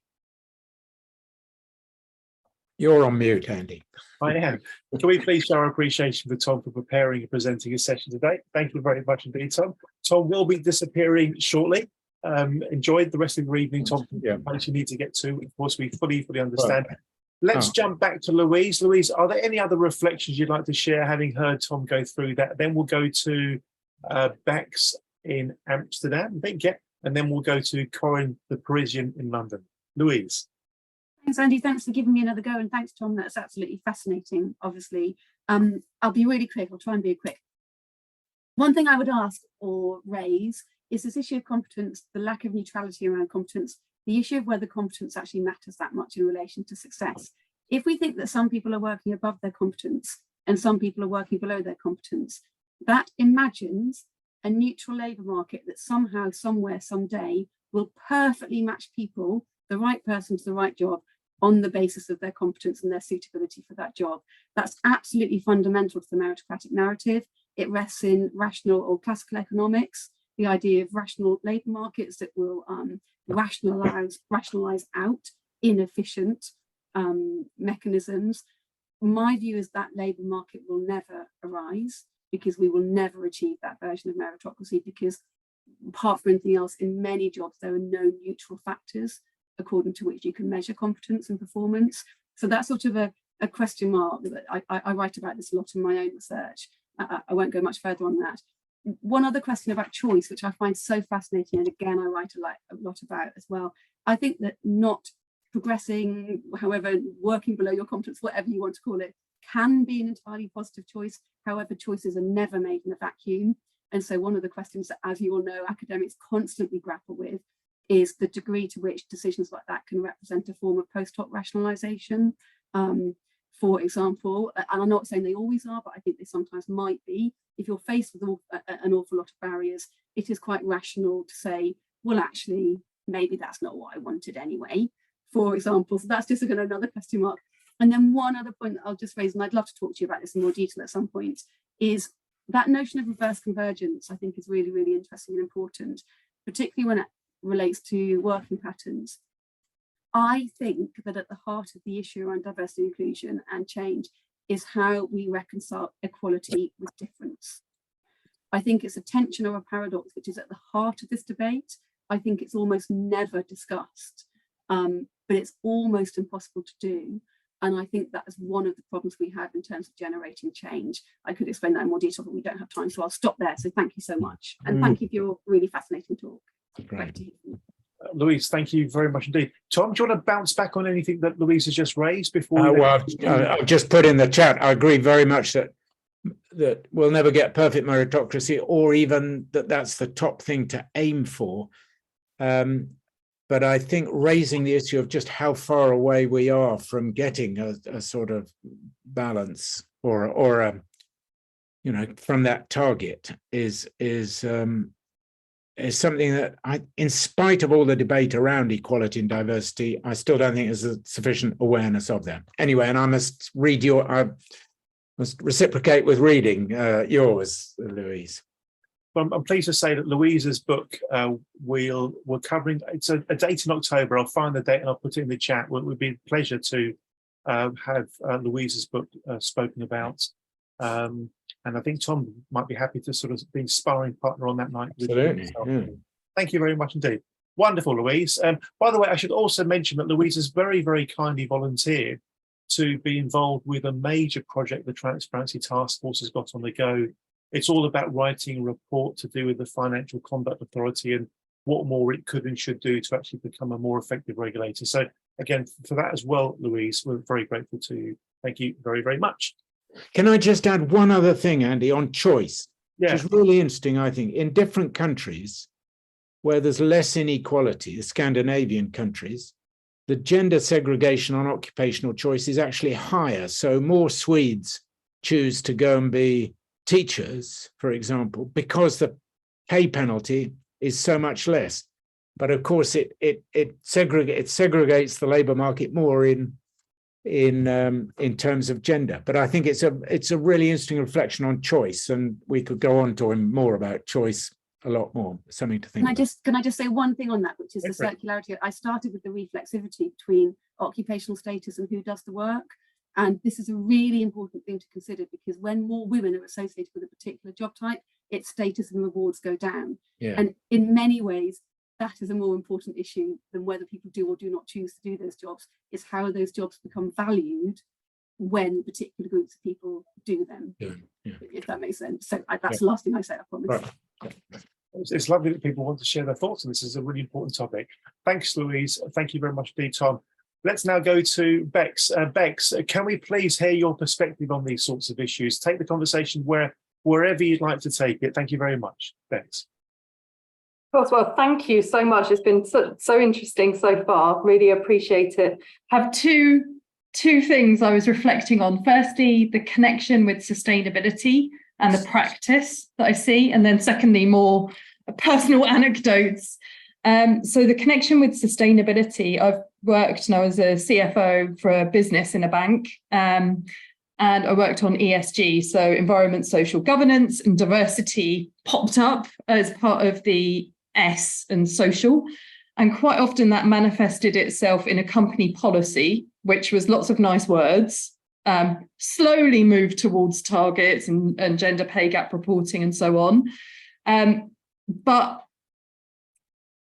You're on mute, Andy. I am. Can we please show our appreciation for Tom for preparing and presenting his session today? Thank you very much indeed, Tom. Tom will be disappearing shortly. Enjoy the rest of your evening, Tom. Yeah. Place you need to get to. Of course, we fully understand. Well, let's jump back to Louise. Louise, are there any other reflections you'd like to share, having heard Tom go through that? Then we'll go to Bex in Amsterdam, I think, yeah, and then we'll go to Corinne, the Parisian in London. Louise. Thanks, Andy. Thanks for giving me another go. And thanks, Tom. That's absolutely fascinating, obviously. I'll be really quick. I'll try and be quick. One thing I would ask or raise is this issue of competence, the lack of neutrality around competence, the issue of whether competence actually matters that much in relation to success. If we think that some people are working above their competence and some people are working below their competence, that imagines a neutral labour market that somehow, somewhere, someday will perfectly match people, the right person to the right job, on the basis of their competence and their suitability for that job. That's absolutely fundamental to the meritocratic narrative. It rests in rational or classical economics, the idea of rational labour markets that will rationalise out inefficient mechanisms. My view is that labour market will never arise because we will never achieve that version of meritocracy, because apart from anything else, in many jobs, there are no neutral factors according to which you can measure competence and performance. So that's sort of a question mark. I write about this a lot in my own research. I won't go much further on that. One other question about choice, which I find so fascinating, and again, I write a lot about as well. I think that not progressing, however, working below your competence, whatever you want to call it, can be an entirely positive choice. However, choices are never made in a vacuum. And so one of the questions that, as you all know, academics constantly grapple with is the degree to which decisions like that can represent a form of post hoc rationalization. For example, and I'm not saying they always are, but I think they sometimes might be. If you're faced with an awful lot of barriers, it is quite rational to say, well, actually, maybe that's not what I wanted anyway, for example. So that's just another question mark. And then one other point that I'll just raise, and I'd love to talk to you about this in more detail at some point, is that notion of reverse convergence, I think, is really, really interesting and important, particularly when it relates to working patterns. I think that at the heart of the issue around diversity, inclusion and change is how we reconcile equality with difference. I think it's a tension or a paradox which is at the heart of this debate. I think it's almost never discussed, but it's almost impossible to do. And I think that is one of the problems we have in terms of generating change. I could explain that in more detail, but we don't have time, so I'll stop there. So thank you so much. And thank you for your really fascinating talk. Great to hear from you. Louise, thank you very much indeed. Tom, do you want to bounce back on anything that Louise has just raised before? Well, I've just put in the chat. I agree very much that we'll never get perfect meritocracy, or even that's the top thing to aim for. but I think raising the issue of just how far away we are from getting a sort of balance or a, you know, from that target is something that in spite of all the debate around equality and diversity, I still don't think there's a sufficient awareness of them. Anyway, and I must reciprocate with reading yours, Louise. Well, I'm pleased to say that Louise's book, we're covering, it's a date in October. I'll find the date and I'll put it in the chat. It would be a pleasure to have Louise's book spoken about. And I think Tom might be happy to sort of be sparring partner on that night. Absolutely. Yeah. Thank you very much indeed. Wonderful, Louise. By the way, I should also mention that Louise has very, very kindly volunteered to be involved with a major project the Transparency Task Force has got on the go. It's all about writing a report to do with the Financial Conduct Authority and what more it could and should do to actually become a more effective regulator. So again, for that as well, Louise, we're very grateful to you. Thank you very, very much. Can I just add one other thing, Andy, on choice? Yeah. Which is really interesting, I think. In different countries where there's less inequality, the Scandinavian countries, the gender segregation on occupational choice is actually higher. So more Swedes choose to go and be teachers, for example, because the pay penalty is so much less. But of course, it segregates the labour market more in terms of gender. But I think it's a really interesting reflection on choice, and we could go on to more about choice a lot more. Something to think about. Can I just say one thing on that, which is the circularity. I started with the reflexivity between occupational status and who does the work. And this is a really important thing to consider, because when more women are associated with a particular job type, its status and rewards go down. Yeah. And in many ways, that is a more important issue than whether people do or do not choose to do those jobs. It's how those jobs become valued when particular groups of people do them, if that makes sense. So that's the last thing I say, I promise. Right. It's lovely that people want to share their thoughts on this. Is a really important topic. Thanks, Louise. Thank you very much indeed, Tom. Let's now go to Bex. Bex, can we please hear your perspective on these sorts of issues? Take the conversation wherever you'd like to take it. Thank you very much, Bex. Of course, well, thank you so much. It's been so interesting so far. Really appreciate it. I have two things I was reflecting on. Firstly, the connection with sustainability and the practice that I see, and then secondly, more personal anecdotes. So the connection with sustainability, I've worked now as a CFO for a business in a bank, and I worked on ESG, so environment, social governance, and diversity popped up as part of the S and social. And quite often that manifested itself in a company policy, which was lots of nice words, slowly moved towards targets and gender pay gap reporting and so on. But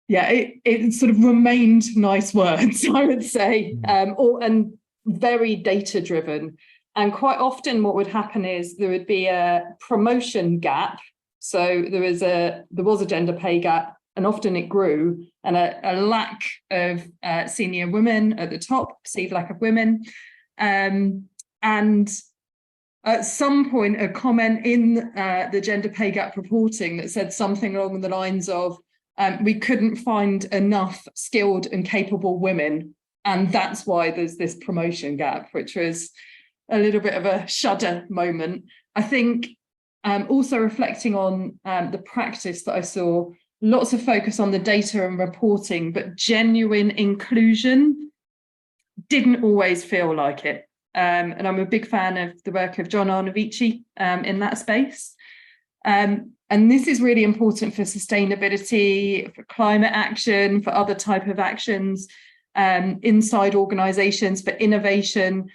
yeah, it sort of remained nice words, I would say, and very data driven. And quite often what would happen is there would be a promotion gap. So there was a gender pay gap, and often it grew, and a lack of senior women at the top, perceived lack of women. And at some point, a comment in the gender pay gap reporting that said something along the lines of, we couldn't find enough skilled and capable women, and that's why there's this promotion gap, which was a little bit of a shudder moment. I think also reflecting on the practice that I saw, lots of focus on the data and reporting, but genuine inclusion didn't always feel like it. And I'm a big fan of the work of John Arnovici in that space. And this is really important for sustainability, for climate action, for other type of actions inside organizations, for innovation,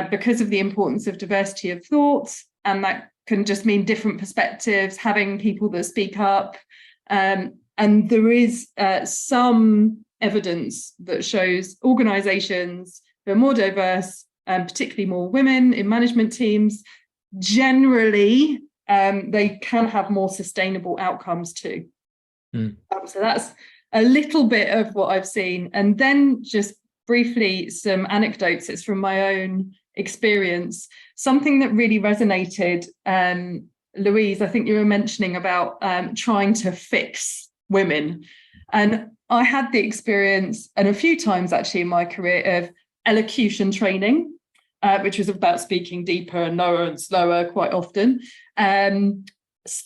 because of the importance of diversity of thoughts. And that can just mean different perspectives, having people that speak up. And there is some evidence that shows organizations that are more diverse, particularly more women in management teams, generally, they can have more sustainable outcomes too. So that's a little bit of what I've seen. And then just briefly, some anecdotes. It's from my own experience. Something that really resonated, Louise, I think you were mentioning about trying to fix women. And I had the experience, and a few times actually in my career, of elocution training, which was about speaking deeper and lower and slower quite often.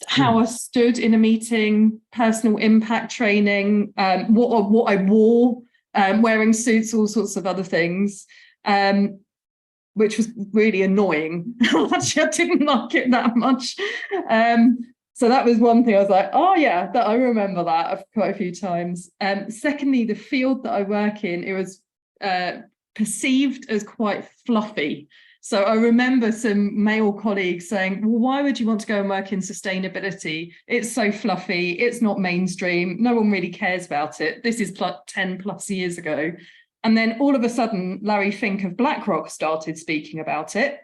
How I stood in a meeting, personal impact training, what I wore, wearing suits, all sorts of other things, which was really annoying. Actually, I didn't like it that much. So that was one thing I was like, oh yeah, that I remember that quite a few times. Secondly, the field that I work in, it was perceived as quite fluffy. So I remember some male colleagues saying, well, why would you want to go and work in sustainability? It's so fluffy, it's not mainstream, no one really cares about it. This is 10 plus years ago. And then all of a sudden, Larry Fink of BlackRock started speaking about it.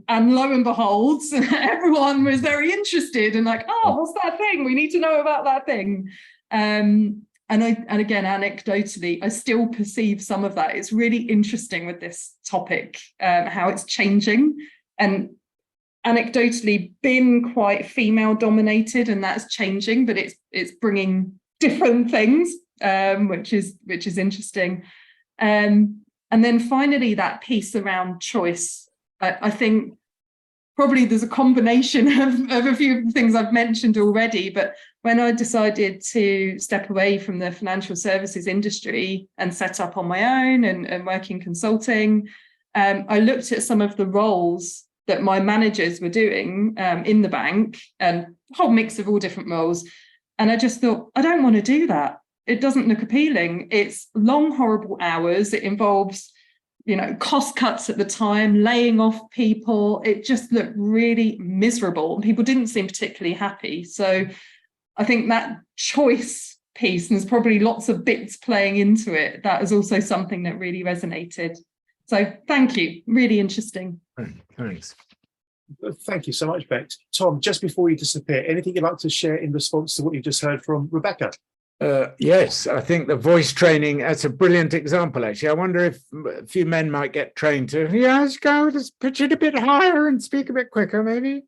And lo and behold, everyone was very interested and like, oh, what's that thing? We need to know about that thing. And again, anecdotally, I still perceive some of that. It's really interesting with this topic, how it's changing, and anecdotally been quite female dominated, and that's changing, but it's bringing different things, which is interesting. And then finally, that piece around choice. I think probably there's a combination of a few things I've mentioned already, but when I decided to step away from the financial services industry and set up on my own and work in consulting, I looked at some of the roles that my managers were doing in the bank, and a whole mix of all different roles. And I just thought, I don't want to do that. It doesn't look appealing. It's long, horrible hours. It involves, cost cuts at the time, laying off people. It just looked really miserable. People didn't seem particularly happy. So I think that choice piece, and there's probably lots of bits playing into it, that is also something that really resonated. So thank you. Really interesting. Thanks. Thank you so much, Bex. Tom, just before you disappear, anything you'd like to share in response to what you just heard from Rebecca? Yes, I think the voice training, that's a brilliant example, actually. I wonder if a few men might get trained to, let's go, just pitch it a bit higher and speak a bit quicker, maybe.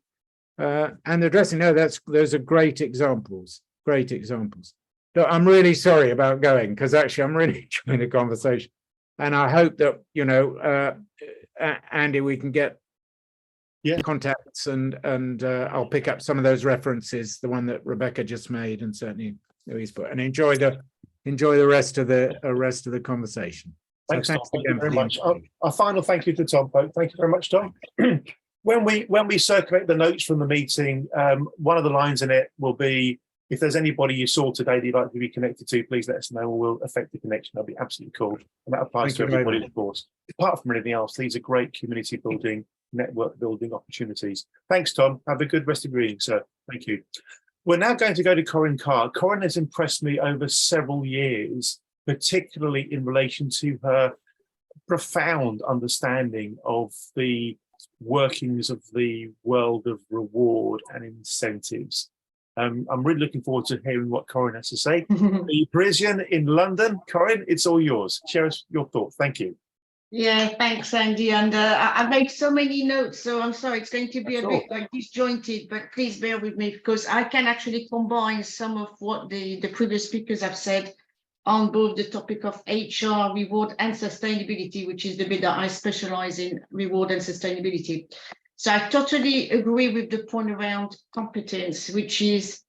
And addressing, those are great examples, great examples. Look, I'm really sorry about going, because actually I'm really enjoying the conversation. And I hope that, Andy, we can get contacts and I'll pick up some of those references, the one that Rebecca just made, and certainly Louise put, and enjoy the rest of the conversation. Thanks, So Tom. Thank you very much. Our final thank you to Tom. Thank you very much, Tom. When we circulate the notes from the meeting, one of the lines in it will be, if there's anybody you saw today that you'd like to be connected to, please let us know, or we'll affect the connection. That'll be absolutely cool. And that applies to everybody, of course. Apart from anything else, these are great community building, network building opportunities. Thanks, Tom. Have a good rest of your evening, sir. Thank you. We're now going to go to Corinne Carr. Corinne has impressed me over several years, particularly in relation to her profound understanding of the workings of the world of reward and incentives. I'm really looking forward to hearing what Corinne has to say. The Parisian in London, Corinne, it's all yours. Share us your thoughts. Thank you. Yeah, thanks, Andy. And I've made so many notes, so I'm sorry, it's going to be a bit like disjointed, but please bear with me, because I can actually combine some of what the previous speakers have said on both the topic of HR, reward, and sustainability, which is the bit that I specialize in, reward and sustainability. So I totally agree with the point around competence, which is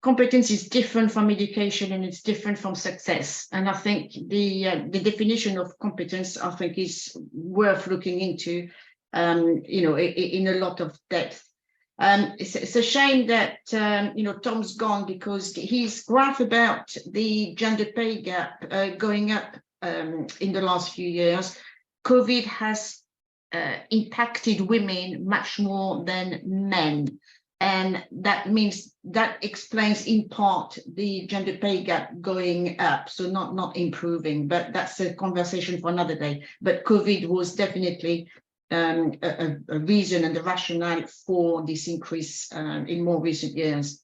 competence is different from education and it's different from success. And I think the definition of competence, I think, is worth looking into, in a lot of depth. It's a shame that, Tom's gone, because his graph about the gender pay gap going up in the last few years, COVID has impacted women much more than men. And that means that explains in part the gender pay gap going up, so not improving, but that's a conversation for another day. But COVID was definitely a reason and the rationale for this increase in more recent years.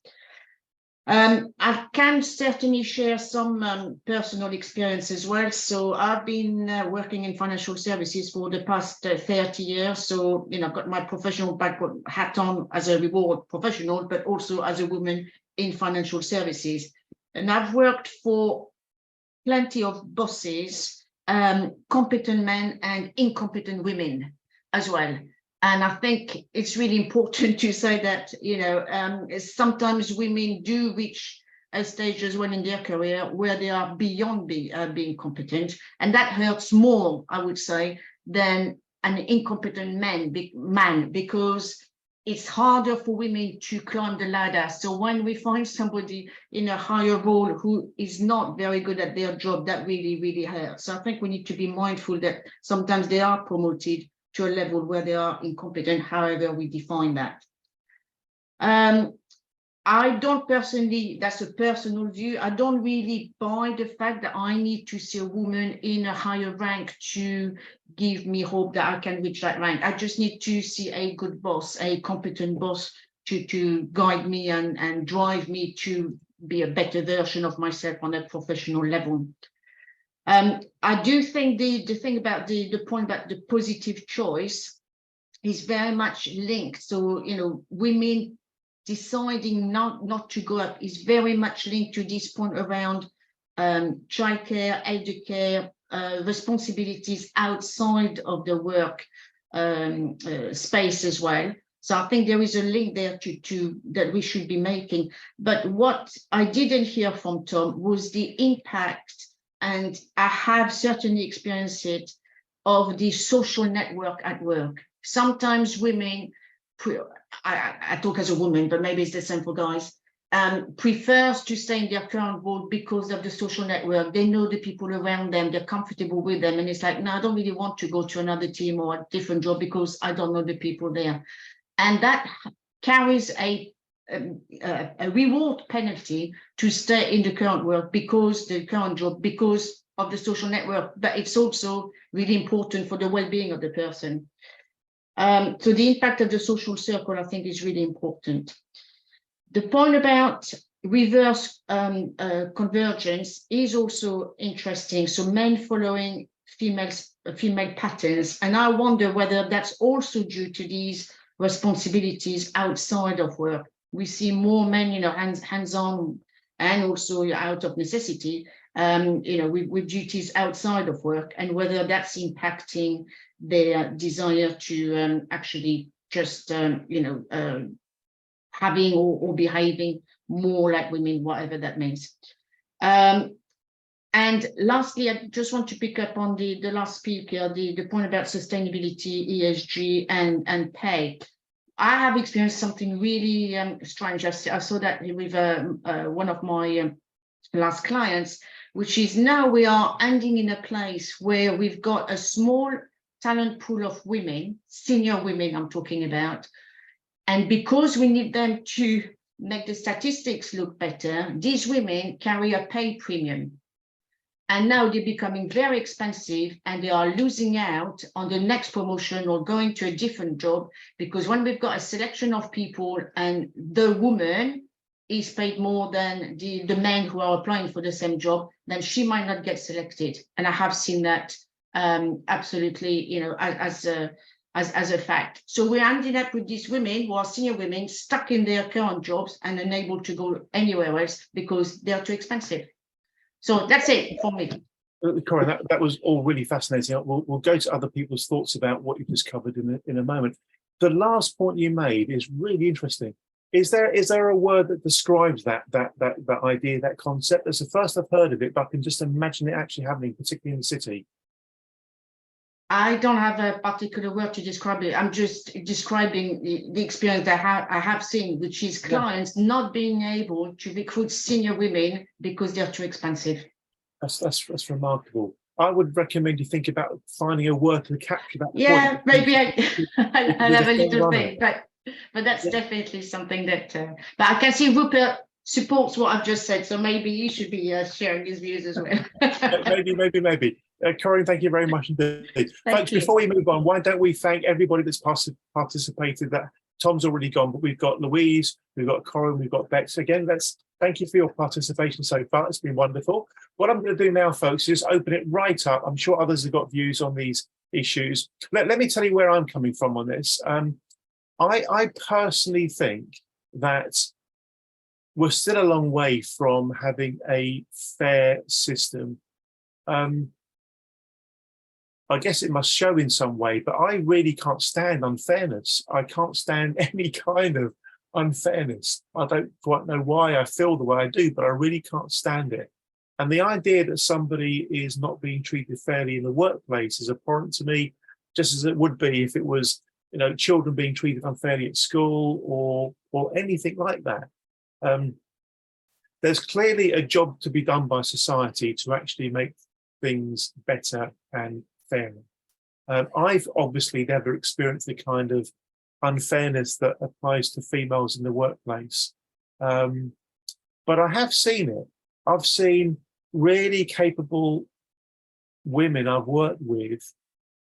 I can certainly share some personal experience as well. So I've been working in financial services for the past 30 years. So, I've got my professional background hat on as a reward professional, but also as a woman in financial services. And I've worked for plenty of bosses, competent men and incompetent women as well. And I think it's really important to say that, you know, sometimes women do reach a stage as well in their career where they are beyond being competent, and that hurts more, I would say, than an incompetent man, because it's harder for women to climb the ladder. So when we find somebody in a higher role who is not very good at their job, that really, really hurts. So I think we need to be mindful that sometimes they are promoted to a level where they are incompetent, however we define that. I don't personally, that's a personal view, I don't really buy the fact that I need to see a woman in a higher rank to give me hope that I can reach that rank. I just need to see a good boss, a competent boss to guide me and drive me to be a better version of myself on a professional level. I do think the thing about the point about the positive choice is very much linked. So, you know, women deciding not to go up is very much linked to this point around childcare, elder care, responsibilities outside of the work space as well. So I think there is a link there to that we should be making. But what I didn't hear from Tom was the impact, and I have certainly experienced it, of the social network at work. Sometimes women, I talk as a woman, but maybe it's the same for guys, prefers to stay in their current role because of the social network. They know the people around them, they're comfortable with them, and it's like, no, I don't really want to go to another team or a different job because I don't know the people there. And that carries a reward penalty to stay in the current work, because the current job, because of the social network, but it's also really important for the well-being of the person. So the impact of the social circle, I think, is really important. The point about reverse convergence is also interesting. So men following female patterns, and I wonder whether that's also due to these responsibilities outside of work. We see more men, you know, hands-on and also out of necessity, you know, with duties outside of work, and whether that's impacting their desire to actually just, you know, having or behaving more like women, whatever that means. And lastly, I just want to pick up on the last speaker, the point about sustainability, ESG, and pay. I have experienced something really strange. I saw that with one of my last clients, which is now we are ending in a place where we've got a small talent pool of women, senior women I'm talking about, and because we need them to make the statistics look better, these women carry a pay premium. And now they're becoming very expensive, and they are losing out on the next promotion or going to a different job, because when we've got a selection of people and the woman is paid more than the men who are applying for the same job, then she might not get selected. And I have seen that absolutely, you know, as a fact. So we're ending up with these women who are senior women stuck in their current jobs and unable to go anywhere else because they're too expensive. So that's it for me. Corinne, that was all really fascinating. We'll go to other people's thoughts about what you've just covered in a moment. The last point you made is really interesting. Is there a word that describes that idea, that concept? That's the first I've heard of it, but I can just imagine it actually happening, particularly in the city. I don't have a particular word to describe it. I'm just describing the experience that I have seen, which is clients not being able to recruit senior women because they're too expensive. That's remarkable. I would recommend you think about finding a word to capture that. Yeah, point. maybe I'll have a little thing, but that's definitely something that. But I can see Rupert supports what I've just said, so maybe you should be sharing his views as well. maybe. Corinne, thank you very much indeed. Folks, you. before we move on, why don't we thank everybody that's participated? That Tom's already gone, but we've got Louise, we've got Corinne, we've got Bex. Again, thank you for your participation so far. It's been wonderful. What I'm going to do now, folks, is open it right up. I'm sure others have got views on these issues. Let me tell you where I'm coming from on this. I personally think that we're still a long way from having a fair system I guess it must show in some way, but I really can't stand unfairness. I can't stand any kind of unfairness. I don't quite know why I feel the way I do, but I really can't stand it. And the idea that somebody is not being treated fairly in the workplace is abhorrent to me, just as it would be if it was, you know, children being treated unfairly at school or anything like that. There's clearly a job to be done by society to actually make things better and fairer. I've obviously never experienced the kind of unfairness that applies to females in the workplace, but I have seen it. I've seen really capable women I've worked with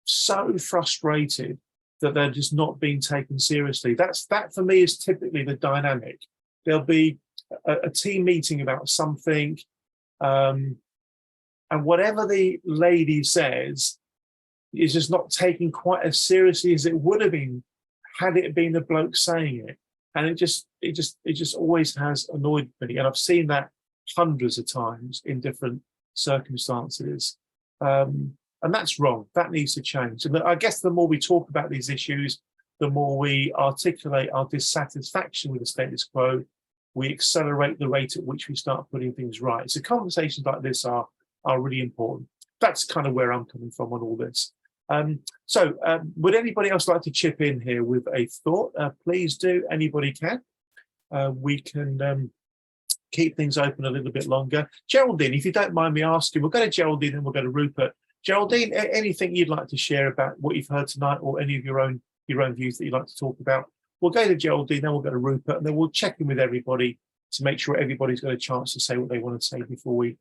so frustrated that they're just not being taken seriously. That for me is typically the dynamic. There'll be a team meeting about something, and whatever the lady says is just not taken quite as seriously as it would have been had it been the bloke saying it. And it just always has annoyed me. And I've seen that hundreds of times in different circumstances. And that's wrong. That needs to change. And I guess the more we talk about these issues, the more we articulate our dissatisfaction with the status quo, we accelerate the rate at which we start putting things right. So conversations like this are really important. That's kind of where I'm coming from on all this. Would anybody else like to chip in here with a thought? Please do. Anybody can. We can keep things open a little bit longer. Geraldine, if you don't mind me asking, we'll go to Geraldine and we'll go to Rupert. Geraldine, anything you'd like to share about what you've heard tonight, or any of your own views that you'd like to talk about? We'll go to Geraldine, then we'll go to Rupert, and then we'll check in with everybody to make sure everybody's got a chance to say what they want to say before we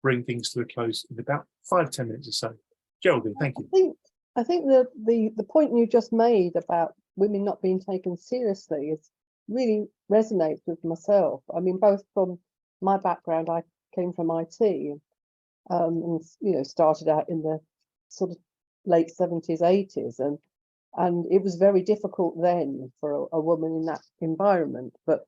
bring things to a close in about 5-10 minutes or so. Geraldine, thank you. I think the point you just made about women not being taken seriously really resonates with myself. I mean, both from my background, I came from IT, and started out in the sort of late 70s, 80s, and it was very difficult then for a woman in that environment. But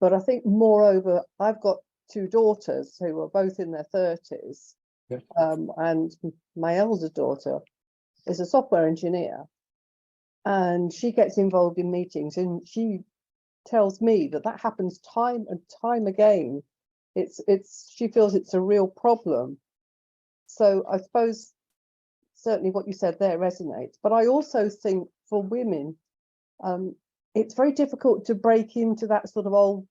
I think, moreover, I've got two daughters who are both in their 30s, yeah. And my elder daughter is a software engineer, and she gets involved in meetings, and she tells me that happens time and time again. She feels it's a real problem. So I suppose certainly what you said there resonates, but I also think for women, it's very difficult to break into that sort of old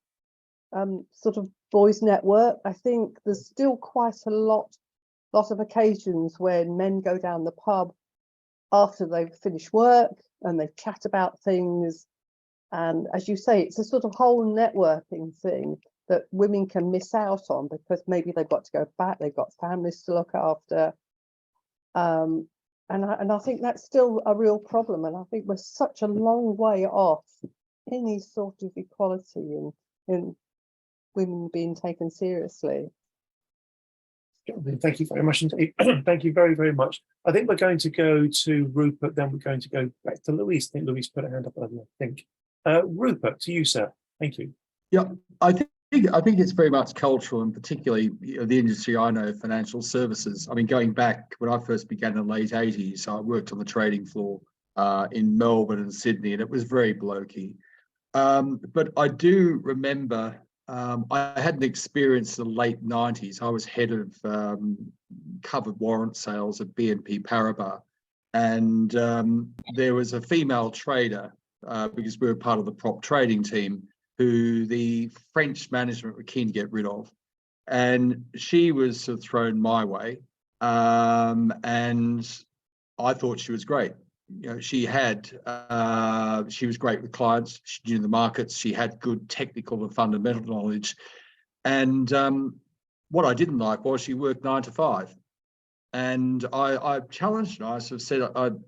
sort of boys network. I think there's still quite a lot of occasions when men go down the pub after they've finished work and they chat about things. And as you say, it's a sort of whole networking thing that women can miss out on because maybe they've got to go back, they've got families to look after. And I think that's still a real problem. And I think we're such a long way off any sort of equality in women being taken seriously. Thank you very much indeed. Thank you very, very much. I think we're going to go to Rupert, then we're going to go back to Louise. I think Louise put her hand up earlier, I think. Rupert, to you, sir. Thank you. Yeah, I think it's very much cultural, and particularly the industry I know, financial services. I mean, going back when I first began in the late 80s, I worked on the trading floor in Melbourne and Sydney, and it was very blokey. But I do remember I had an experience in the late 90s. I was head of covered warrant sales at BNP Paribas, and there was a female trader because we were part of the prop trading team who the French management were keen to get rid of, and she was sort of thrown my way, and I thought she was great. You know, she was great with clients. She knew the markets. She had good technical and fundamental knowledge. And what I didn't like was she worked 9 to 5. And I challenged her. I sort of said,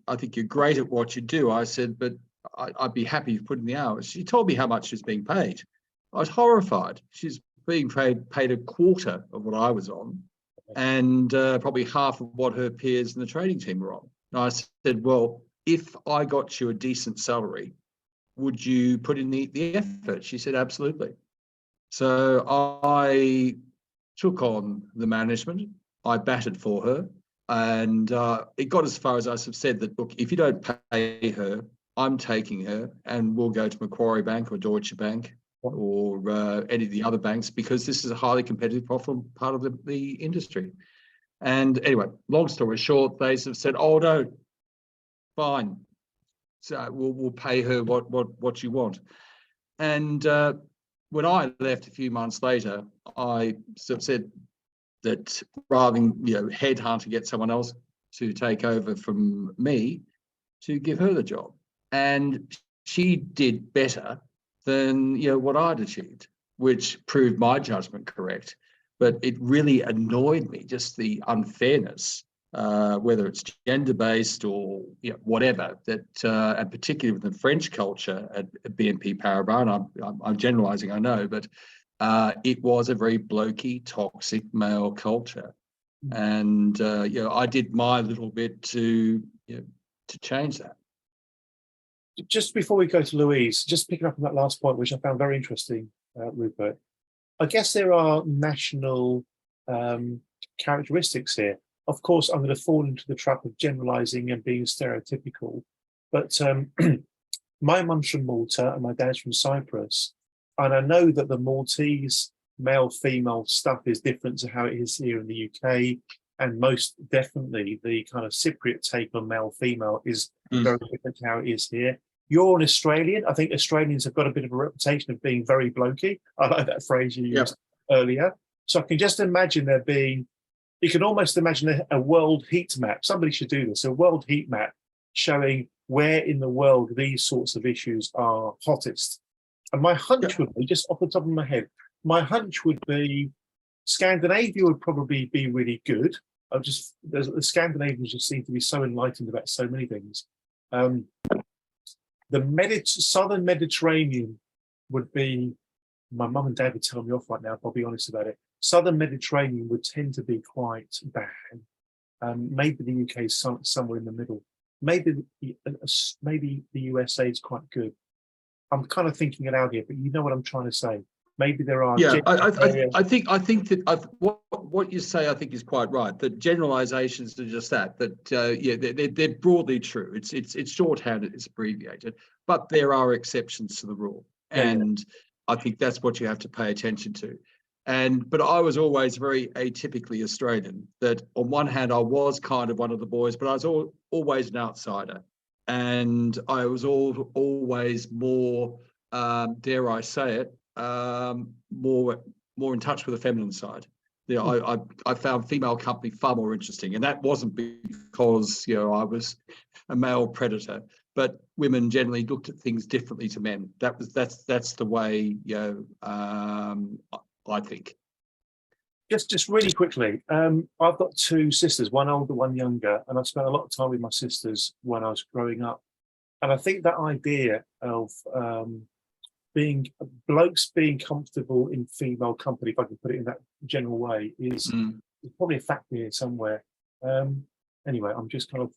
I think you're great at what you do. I said, but I'd be happy to put in the hours. She told me how much she's being paid. I was horrified. She's being paid a quarter of what I was on, and probably half of what her peers in the trading team were on. And I said, well, if I got you a decent salary, would you put in the effort? She said, absolutely. So I took on the management. I batted for her. And it got as far as I have said that, look, if you don't pay her, I'm taking her and we'll go to Macquarie Bank or Deutsche Bank or any of the other banks, because this is a highly competitive part of the industry. And anyway, long story short, they have said, oh, no, fine. So we'll pay her what you want. And when I left a few months later, I sort of said that rather than headhunt to get someone else to take over from me, to give her the job. And she did better than what I'd achieved, which proved my judgment correct. But it really annoyed me, just the unfairness, whether it's gender-based or whatever, that and particularly with the French culture at BNP Paribas, and I'm generalising, I know, but it was a very blokey, toxic male culture. And I did my little bit to change that. Just before we go to Louise, just picking up on that last point, which I found very interesting, Rupert, I guess there are national characteristics here. Of course, I'm going to fall into the trap of generalising and being stereotypical, but my mum's from Malta and my dad's from Cyprus, and I know that the Maltese male-female stuff is different to how it is here in the UK, and most definitely the kind of Cypriot take on male-female is very different to how it is here. You're an Australian. I think Australians have got a bit of a reputation of being very blokey. I like that phrase you used earlier. So I can just imagine there being, you can almost imagine a world heat map. Somebody should do this, a world heat map showing where in the world these sorts of issues are hottest. And my hunch would be, just off the top of my head, my hunch would be Scandinavia would probably be really good. The Scandinavians just seem to be so enlightened about so many things. The Southern Mediterranean would be, my mum and dad would tell me off right now, if I'll be honest about it. Southern Mediterranean would tend to be quite bad. Maybe the UK is somewhere in the middle. Maybe the USA is quite good. I'm kind of thinking it out here, but you know what I'm trying to say. Maybe there are. Yeah, I think that what you say, I think, is quite right. That generalizations are just that. They're broadly true. It's shorthanded, it's abbreviated, but there are exceptions to the rule, and I think that's what you have to pay attention to. But I was always very atypically Australian. That on one hand, I was kind of one of the boys, but I was always an outsider, and I was always more, dare I say it, more in touch with the feminine side. I found female company far more interesting, and that wasn't because I was a male predator, but women generally looked at things differently to men. That's the way I think. Just really quickly, I've got two sisters, one older, one younger, and I've spent a lot of time with my sisters when I was growing up. And I think that idea of blokes being comfortable in female company, if I can put it in that general way, is probably a factor here somewhere. Anyway, I'm just kind of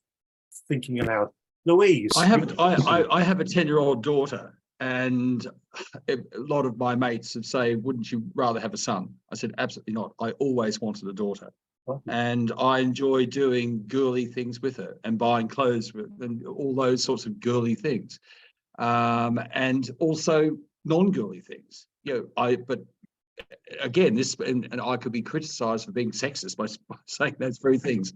thinking aloud. Louise, I have a 10-year-old daughter, and a lot of my mates would say, "Wouldn't you rather have a son?" I said, "Absolutely not. I always wanted a daughter." And I enjoy doing girly things with her and buying clothes and all those sorts of girly things. And also non-girly things. But again, this and I could be criticised for being sexist by saying those very things.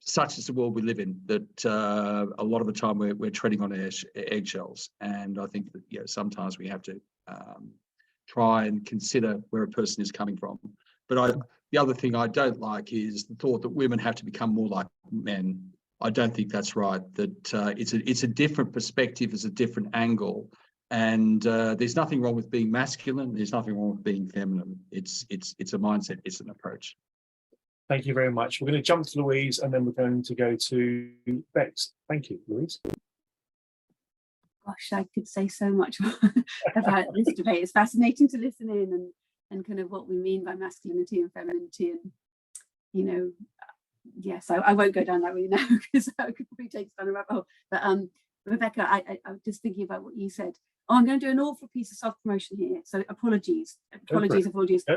Such is the world we live in, that a lot of the time we're treading on eggshells, and I think that sometimes we have to try and consider where a person is coming from. But the other thing I don't like is the thought that women have to become more like men. I don't think that's right. That it's a different perspective, it's a different angle, and there's nothing wrong with being masculine. There's nothing wrong with being feminine. It's a mindset. It's an approach. Thank you very much. We're going to jump to Louise, and then we're going to go to Bex. Thank you, Louise. Gosh, I could say so much about this debate. It's fascinating to listen in and kind of what we mean by masculinity and femininity, and yes, I won't go down that route now because I could probably take us down a rabbit hole. But Rebecca, I was just thinking about what you said. Oh, I'm going to do an awful piece of self-promotion here. So apologies. But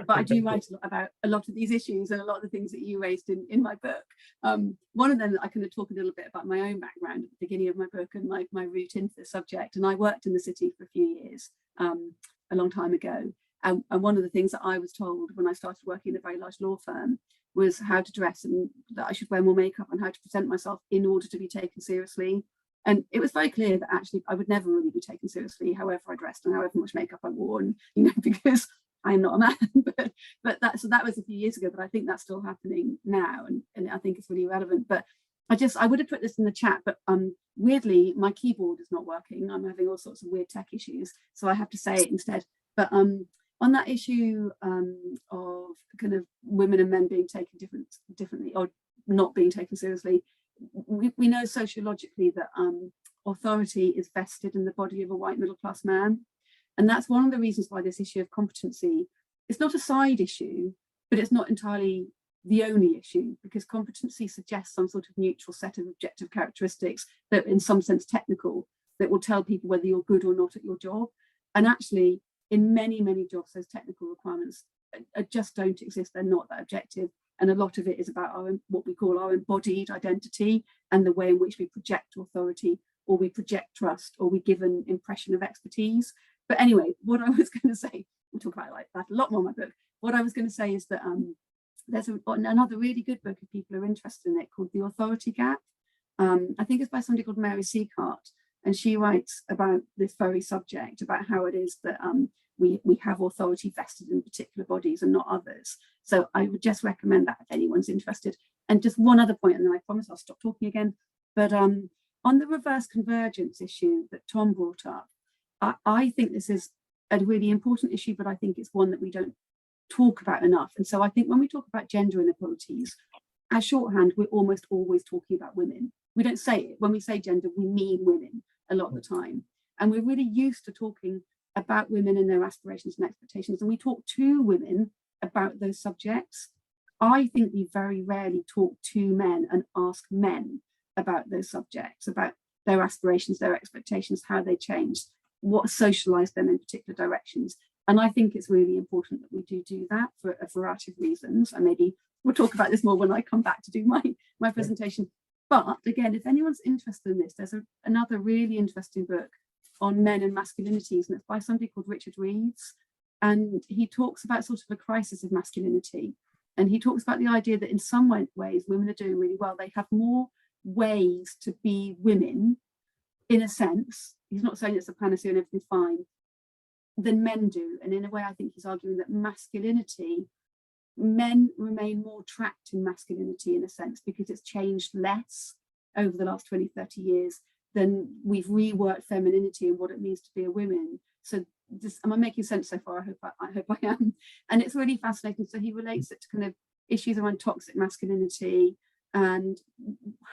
I do write about a lot of these issues and a lot of the things that you raised in my book. One of them that I kind of talk a little bit about my own background at the beginning of my book and my route into the subject. And I worked in the city for a few years, a long time ago. And one of the things that I was told when I started working in a very large law firm was how to dress and that I should wear more makeup and how to present myself in order to be taken seriously. And it was very clear that actually I would never really be taken seriously, however I dressed and however much makeup I wore, and because I'm not a man. but that was a few years ago. But I think that's still happening now, and I think it's really relevant. But I would have put this in the chat, but weirdly my keyboard is not working. I'm having all sorts of weird tech issues, so I have to say it instead. But on that issue of kind of women and men being taken differently or not being taken seriously. We know sociologically that authority is vested in the body of a white middle class man. And that's one of the reasons why this issue of competency is not a side issue, but it's not entirely the only issue, because competency suggests some sort of neutral set of objective characteristics that in some sense technical, that will tell people whether you're good or not at your job. And actually, in many, many jobs, those technical requirements just don't exist. They're not that objective. And a lot of it is about what we call our embodied identity and the way in which we project authority, or we project trust, or we give an impression of expertise. But anyway, what I was going to say, we'll talk about that a lot more in my book. What I was going to say is that there's another really good book if people are interested in it called The Authority Gap. I think it's by somebody called Mary Seacart, and she writes about this very subject, about how it is that we have authority vested in particular bodies and not others. So I would just recommend that if anyone's interested. And just one other point, and then I promise I'll stop talking again. But on the reverse convergence issue that Tom brought up, I think this is a really important issue, but I think it's one that we don't talk about enough. And so I think when we talk about gender inequalities, as shorthand, we're almost always talking about women. We don't say it. When we say gender, we mean women a lot of the time. And we're really used to talking about women and their aspirations and expectations. And we talk to women about those subjects. I think we very rarely talk to men and ask men about those subjects, about their aspirations, their expectations, how they change, what socialized them in particular directions. And I think it's really important that we do that for a variety of reasons. And maybe we'll talk about this more when I come back to do my presentation. But again, if anyone's interested in this, there's another really interesting book on men and masculinities, and it's by somebody called Richard Reeves. And he talks about sort of a crisis of masculinity. And he talks about the idea that in some ways, women are doing really well. They have more ways to be women, in a sense. He's not saying it's a panacea and everything's fine, than men do. And in a way, I think he's arguing that masculinity, men remain more trapped in masculinity in a sense, because it's changed less over the last 20, 30 years than we've reworked femininity and what it means to be a woman. So am I making sense so far? I hope I am. And it's really fascinating. So he relates it to kind of issues around toxic masculinity and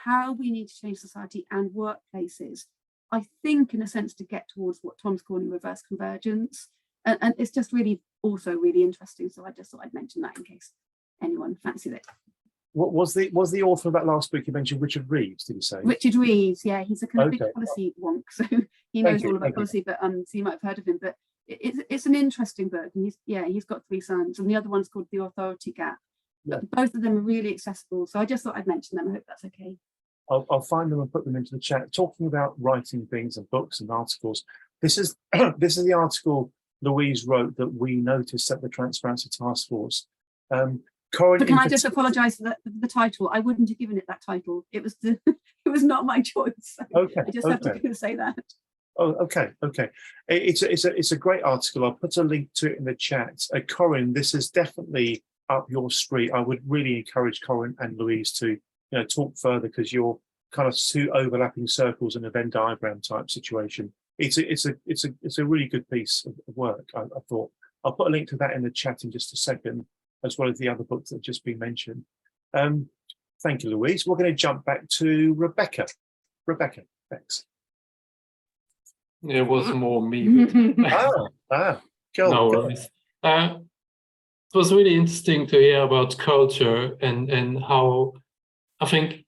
how we need to change society and workplaces, I think, in a sense, to get towards what Tom's calling reverse convergence. And it's just really also really interesting. So I just thought I'd mention that in case anyone fancied it. What was the author of that last book you mentioned? Richard Reeves, did you say? Richard Reeves, yeah, he's a kind of big policy wonk, so he knows all about policy. But so you might have heard of him. But it's an interesting book, and he's got 3 sons, and the other one's called The Authority Gap. Yeah. Both of them are really accessible, so I just thought I'd mention them. I hope that's okay. I'll find them and put them into the chat. Talking about writing things and books and articles, this is the article Louise wrote that we noticed at the Transparency Task Force. But can I just apologise for the title? I wouldn't have given it that title. It was it was not my choice. So okay, I just have to say that. Oh, okay. It's a great article. I'll put a link to it in the chat. Corinne, this is definitely up your street. I would really encourage Corinne and Louise to talk further, because you're kind of 2 overlapping circles in a Venn diagram type situation. It's a really good piece of work. I thought I'll put a link to that in the chat in just a second, as well as the other books that have just been mentioned. Thank you, Louise. We're going to jump back to Rebecca. Rebecca, thanks. It was more me. Cool. No worries. It was really interesting to hear about culture and how I think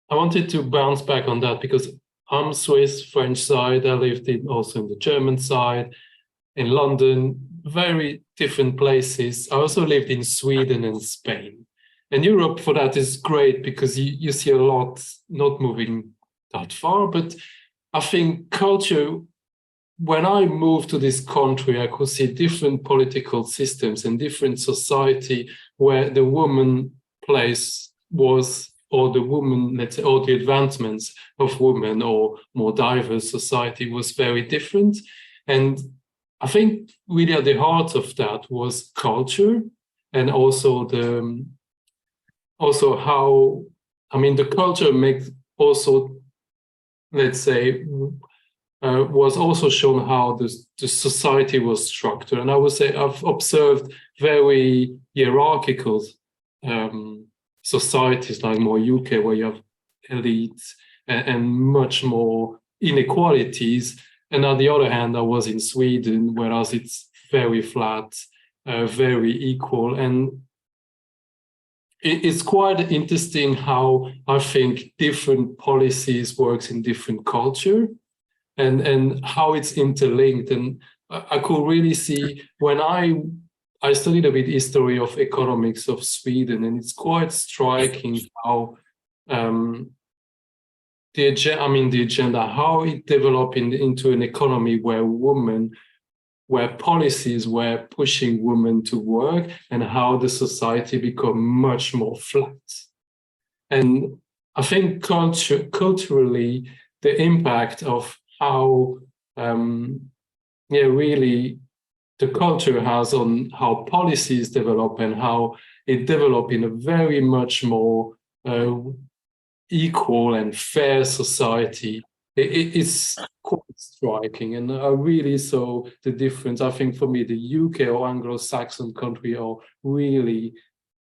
I wanted to bounce back on that, because I'm Swiss, French side. I lived also in the German side, in London, very different places. I also lived in Sweden and Spain. And Europe for that is great because you see a lot not moving that far. But I think culture, when I moved to this country, I could see different political systems and different society where the woman place was, or the woman, let's say, or the advancements of women or more diverse society was very different. And I think really at the heart of that was culture, and also how, I mean, the culture makes also, let's say, was also shown how the society was structured. And I would say I've observed very hierarchical societies, like more UK, where you have elites and much more inequalities. And on the other hand, I was in Sweden, whereas it's very flat, very equal. And it's quite interesting how I think different policies works in different culture, and how it's interlinked. And I could really see when I studied a bit history of economics of Sweden, and it's quite striking how the agenda, how it developed into an economy where policies were pushing women to work, and how the society become much more flat. And I think culturally, the impact of how really the culture has on how policies develop, and how it develop in a very much more equal and fair society. It's quite striking, and I really saw the difference. I think for me, the UK or Anglo-Saxon country are really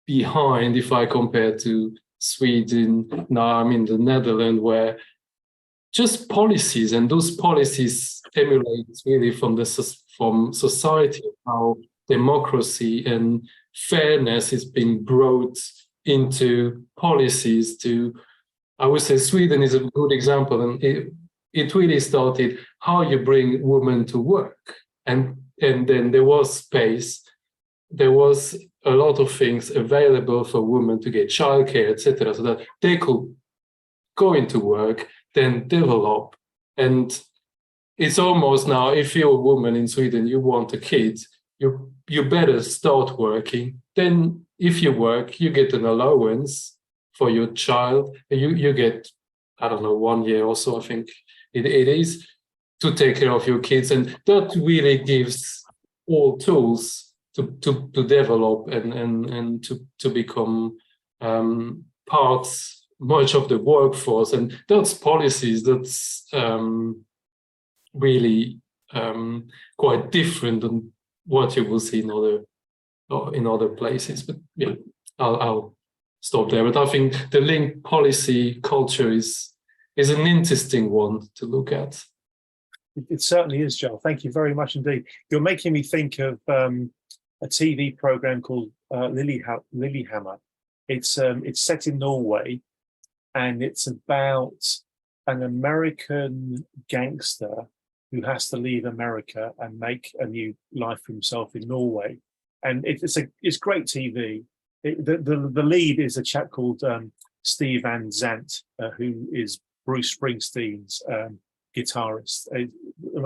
behind if I compare to Sweden. Now I'm in the Netherlands, where just policies, and those policies emulate really from society, how democracy and fairness is being brought into policies. To, I would say Sweden is a good example, and it really started how you bring women to work, and then there was space, there was a lot of things available for women to get childcare, etc., so that they could go into work, then develop. And it's almost now, if you're a woman in Sweden, you want a kid, you better start working. Then if you work, you get an allowance for your child. You get, I don't know, 1 year or so, I think it is, to take care of your kids. And that really gives all tools to develop and to become parts, much of the workforce. And that's policies that's really quite different than what you will see in other places. But yeah, I'll stop there. But I think the link policy culture is an interesting one to look at. It certainly is, Joel. Thank you very much indeed. You're making me think of a TV program called Lilyhammer. It's set in Norway, and it's about an American gangster who has to leave America and make a new life for himself in Norway. And it's great TV. The lead is a chap called Steve Van Zandt, who is Bruce Springsteen's guitarist.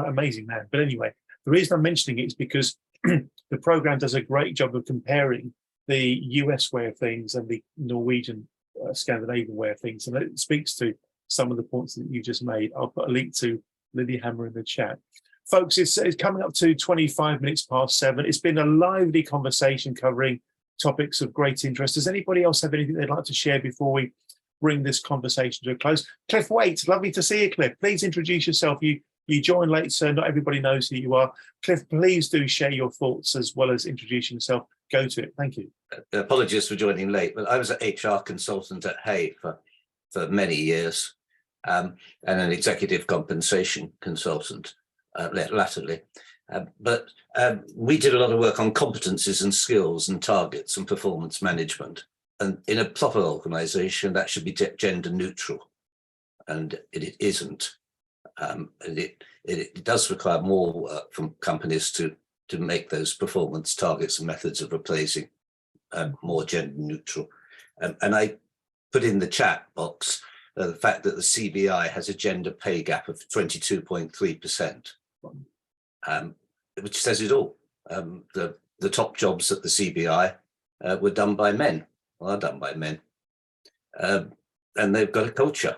Amazing man. But anyway, the reason I'm mentioning it is because the program does a great job of comparing the US way of things and the Norwegian Scandinavian way of things, and it speaks to some of the points that you just made. I'll put a link to Lilyhammer in the chat. Folks, it's coming up to 25 minutes past 7. It's been a lively conversation covering topics of great interest. Does anybody else have anything they'd like to share before we bring this conversation to a close? Cliff Waite, lovely to see you, Cliff. Please introduce yourself. You joined late, so not everybody knows who you are. Cliff, please do share your thoughts as well as introducing yourself. Go to it. Thank you. Apologies for joining late, but I was an HR consultant at Hay for many years, and an executive compensation consultant latterly. But we did a lot of work on competencies and skills and targets and performance management. And in a proper organisation, that should be gender neutral, and it isn't. And it does require more work from companies to make those performance targets and methods of replacing more gender neutral. And I put in the chat box the fact that the CBI has a gender pay gap of 22.3%, which says it all. The top jobs at the CBI were done by men, are done by men. And they've got a culture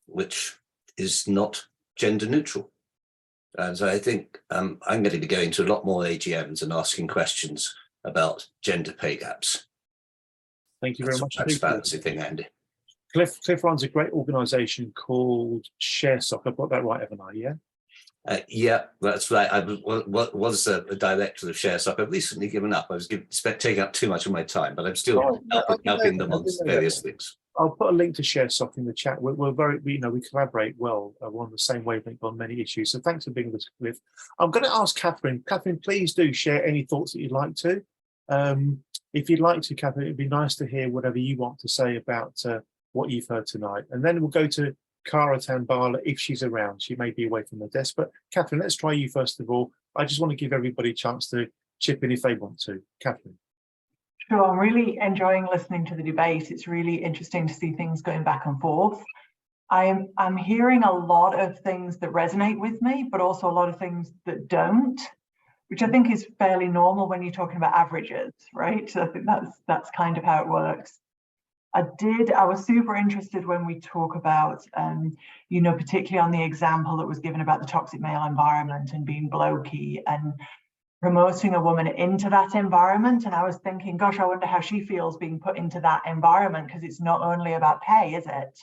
which is not gender neutral. And so I think I'm going to be going to a lot more AGMs and asking questions about gender pay gaps. Thank you very much. Transparency thing, Andy. Cliff runs a great organisation called ShareSoc. I've got that right, haven't I? Yeah. Yeah, that's right. I was a director of ShareSoc. I've recently given up. I was taking up too much of my time, but I'm still helping them on various things. I'll put a link to ShareSoc in the chat. We're very, we collaborate well. We're on the same wavelength on many issues. So thanks for being with us, Cliff. I'm going to ask Catherine. Catherine, please do share any thoughts that you'd like to. If you'd like to, Catherine, it'd be nice to hear whatever you want to say about what you've heard tonight. And then we'll go to Cara Tambala if she's around. She may be away from the desk. But Catherine, let's try you first of all. I just want to give everybody a chance to chip in if they want to. Catherine. Sure, I'm really enjoying listening to the debate. It's really interesting to see things going back and forth. I'm hearing a lot of things that resonate with me, but also a lot of things that don't, which I think is fairly normal when you're talking about averages, right? So I think that's kind of how it works. I was super interested when we talk about, particularly on the example that was given about the toxic male environment and being blokey and promoting a woman into that environment. And I was thinking, gosh, I wonder how she feels being put into that environment, because it's not only about pay, is it?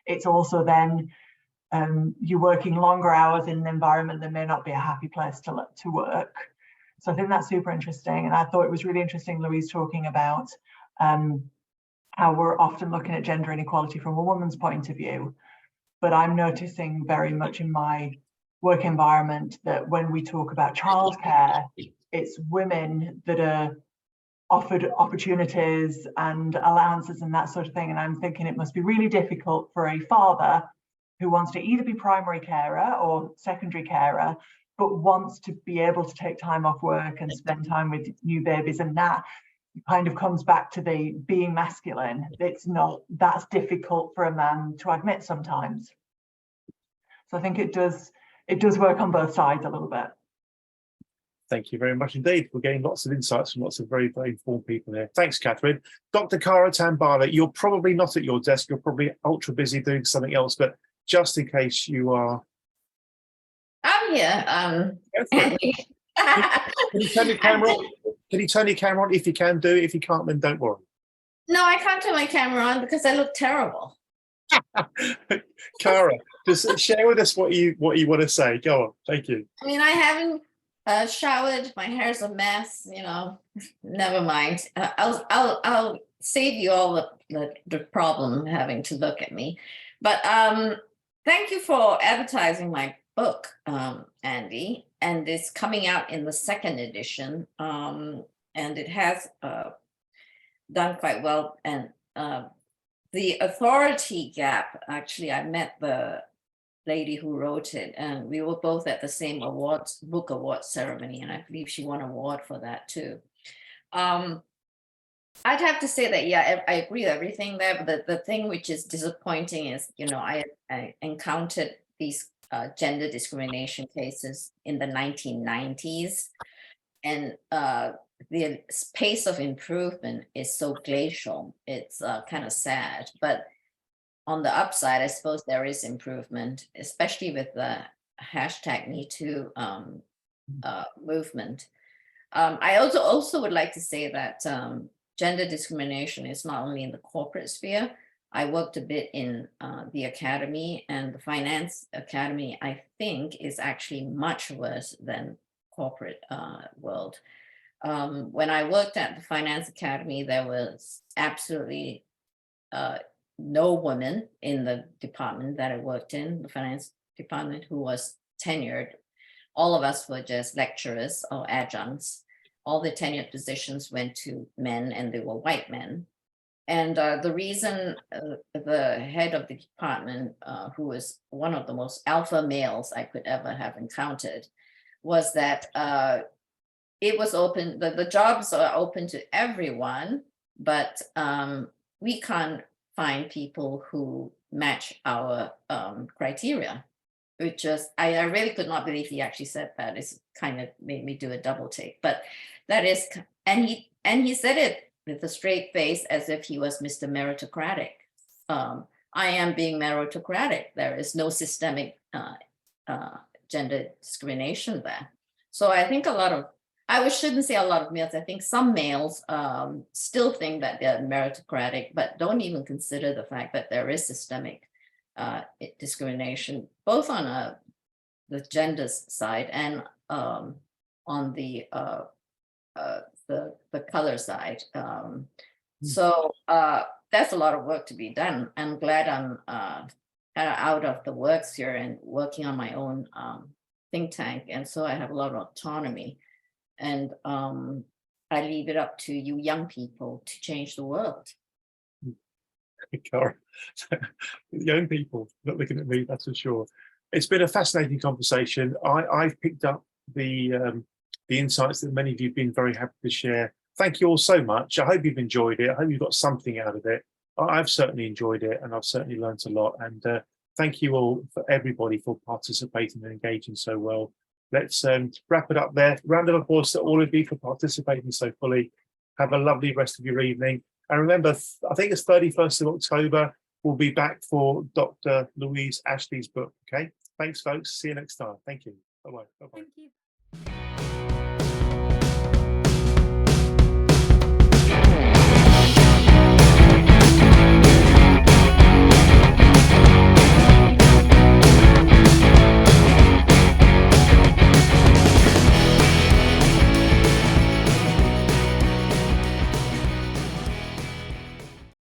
It's also then you're working longer hours in an environment that may not be a happy place to work. So I think that's super interesting. And I thought it was really interesting, Louise, talking about how we're often looking at gender inequality from a woman's point of view. But I'm noticing very much in my work environment that when we talk about childcare, it's women that are offered opportunities and allowances and that sort of thing. And I'm thinking it must be really difficult for a father who wants to either be primary carer or secondary carer, but wants to be able to take time off work and spend time with new babies. And that kind of comes back to the being masculine. That's difficult for a man to admit sometimes. So I think it does work on both sides a little bit. Thank you very much indeed. We're getting lots of insights from lots of very, very informed people here. Thanks, Catherine. Dr. Cara Tambala, you're probably not at your desk. You're probably ultra busy doing something else, but just in case you are. I'm here. Can you turn your camera on? Can you turn your camera on? If you can, do it. If you can't, then don't worry. No, I can't turn my camera on because I look terrible. Cara, just share with us what you want to say. Go on. Thank you. I mean, I haven't showered. My hair's a mess. Never mind. I'll save you all the problem having to look at me. But thank you for advertising my book, Andy. And it's coming out in the second edition, and it has done quite well. And the authority gap, actually, I met the lady who wrote it, and we were both at the same book award ceremony, and I believe she won an award for that too. I'd have to say that, yeah, I agree with everything there, but the thing which is disappointing is, I encountered these gender discrimination cases in the 1990s, and the pace of improvement is so glacial. It's kind of sad, but on the upside, I suppose there is improvement, especially with the #MeToo movement. I also would like to say that gender discrimination is not only in the corporate sphere. I worked a bit in the academy, and the finance academy, I think, is actually much worse than corporate world. When I worked at the finance academy, there was absolutely no woman in the department that I worked in, the finance department, who was tenured. All of us were just lecturers or adjuncts. All the tenured positions went to men, and they were white men. And the reason the head of the department, who was one of the most alpha males I could ever have encountered, was that it was open, the jobs are open to everyone, but we can't find people who match our criteria. Which is, I really could not believe he actually said that. It's kind of made me do a double take, but that is, and he said it with a straight face as if he was Mr. Meritocratic. I am being meritocratic. There is no systemic gender discrimination there. So I think I shouldn't say a lot of males, I think some males still think that they're meritocratic, but don't even consider the fact that there is systemic discrimination, both on the gender side and on the color side. So that's a lot of work to be done. I'm glad I'm out of the works here and working on my own think tank, and so I have a lot of autonomy, and I leave it up to you young people to change the world. Young people, not looking at me, that's for sure. It's been a fascinating conversation. I've picked up the insights that many of you have been very happy to share. Thank you all so much. I hope you've enjoyed it. I hope you've got something out of it. I've certainly enjoyed it, and I've certainly learned a lot. And thank you all, for everybody, for participating and engaging so well. Let's wrap it up there. Round of applause to all of you for participating so fully. Have a lovely rest of your evening. And remember, I think it's 31st of October. We'll be back for Dr. Louise Ashley's book. Okay. Thanks, folks. See you next time. Thank you. Bye-bye. Bye-bye. Thank you.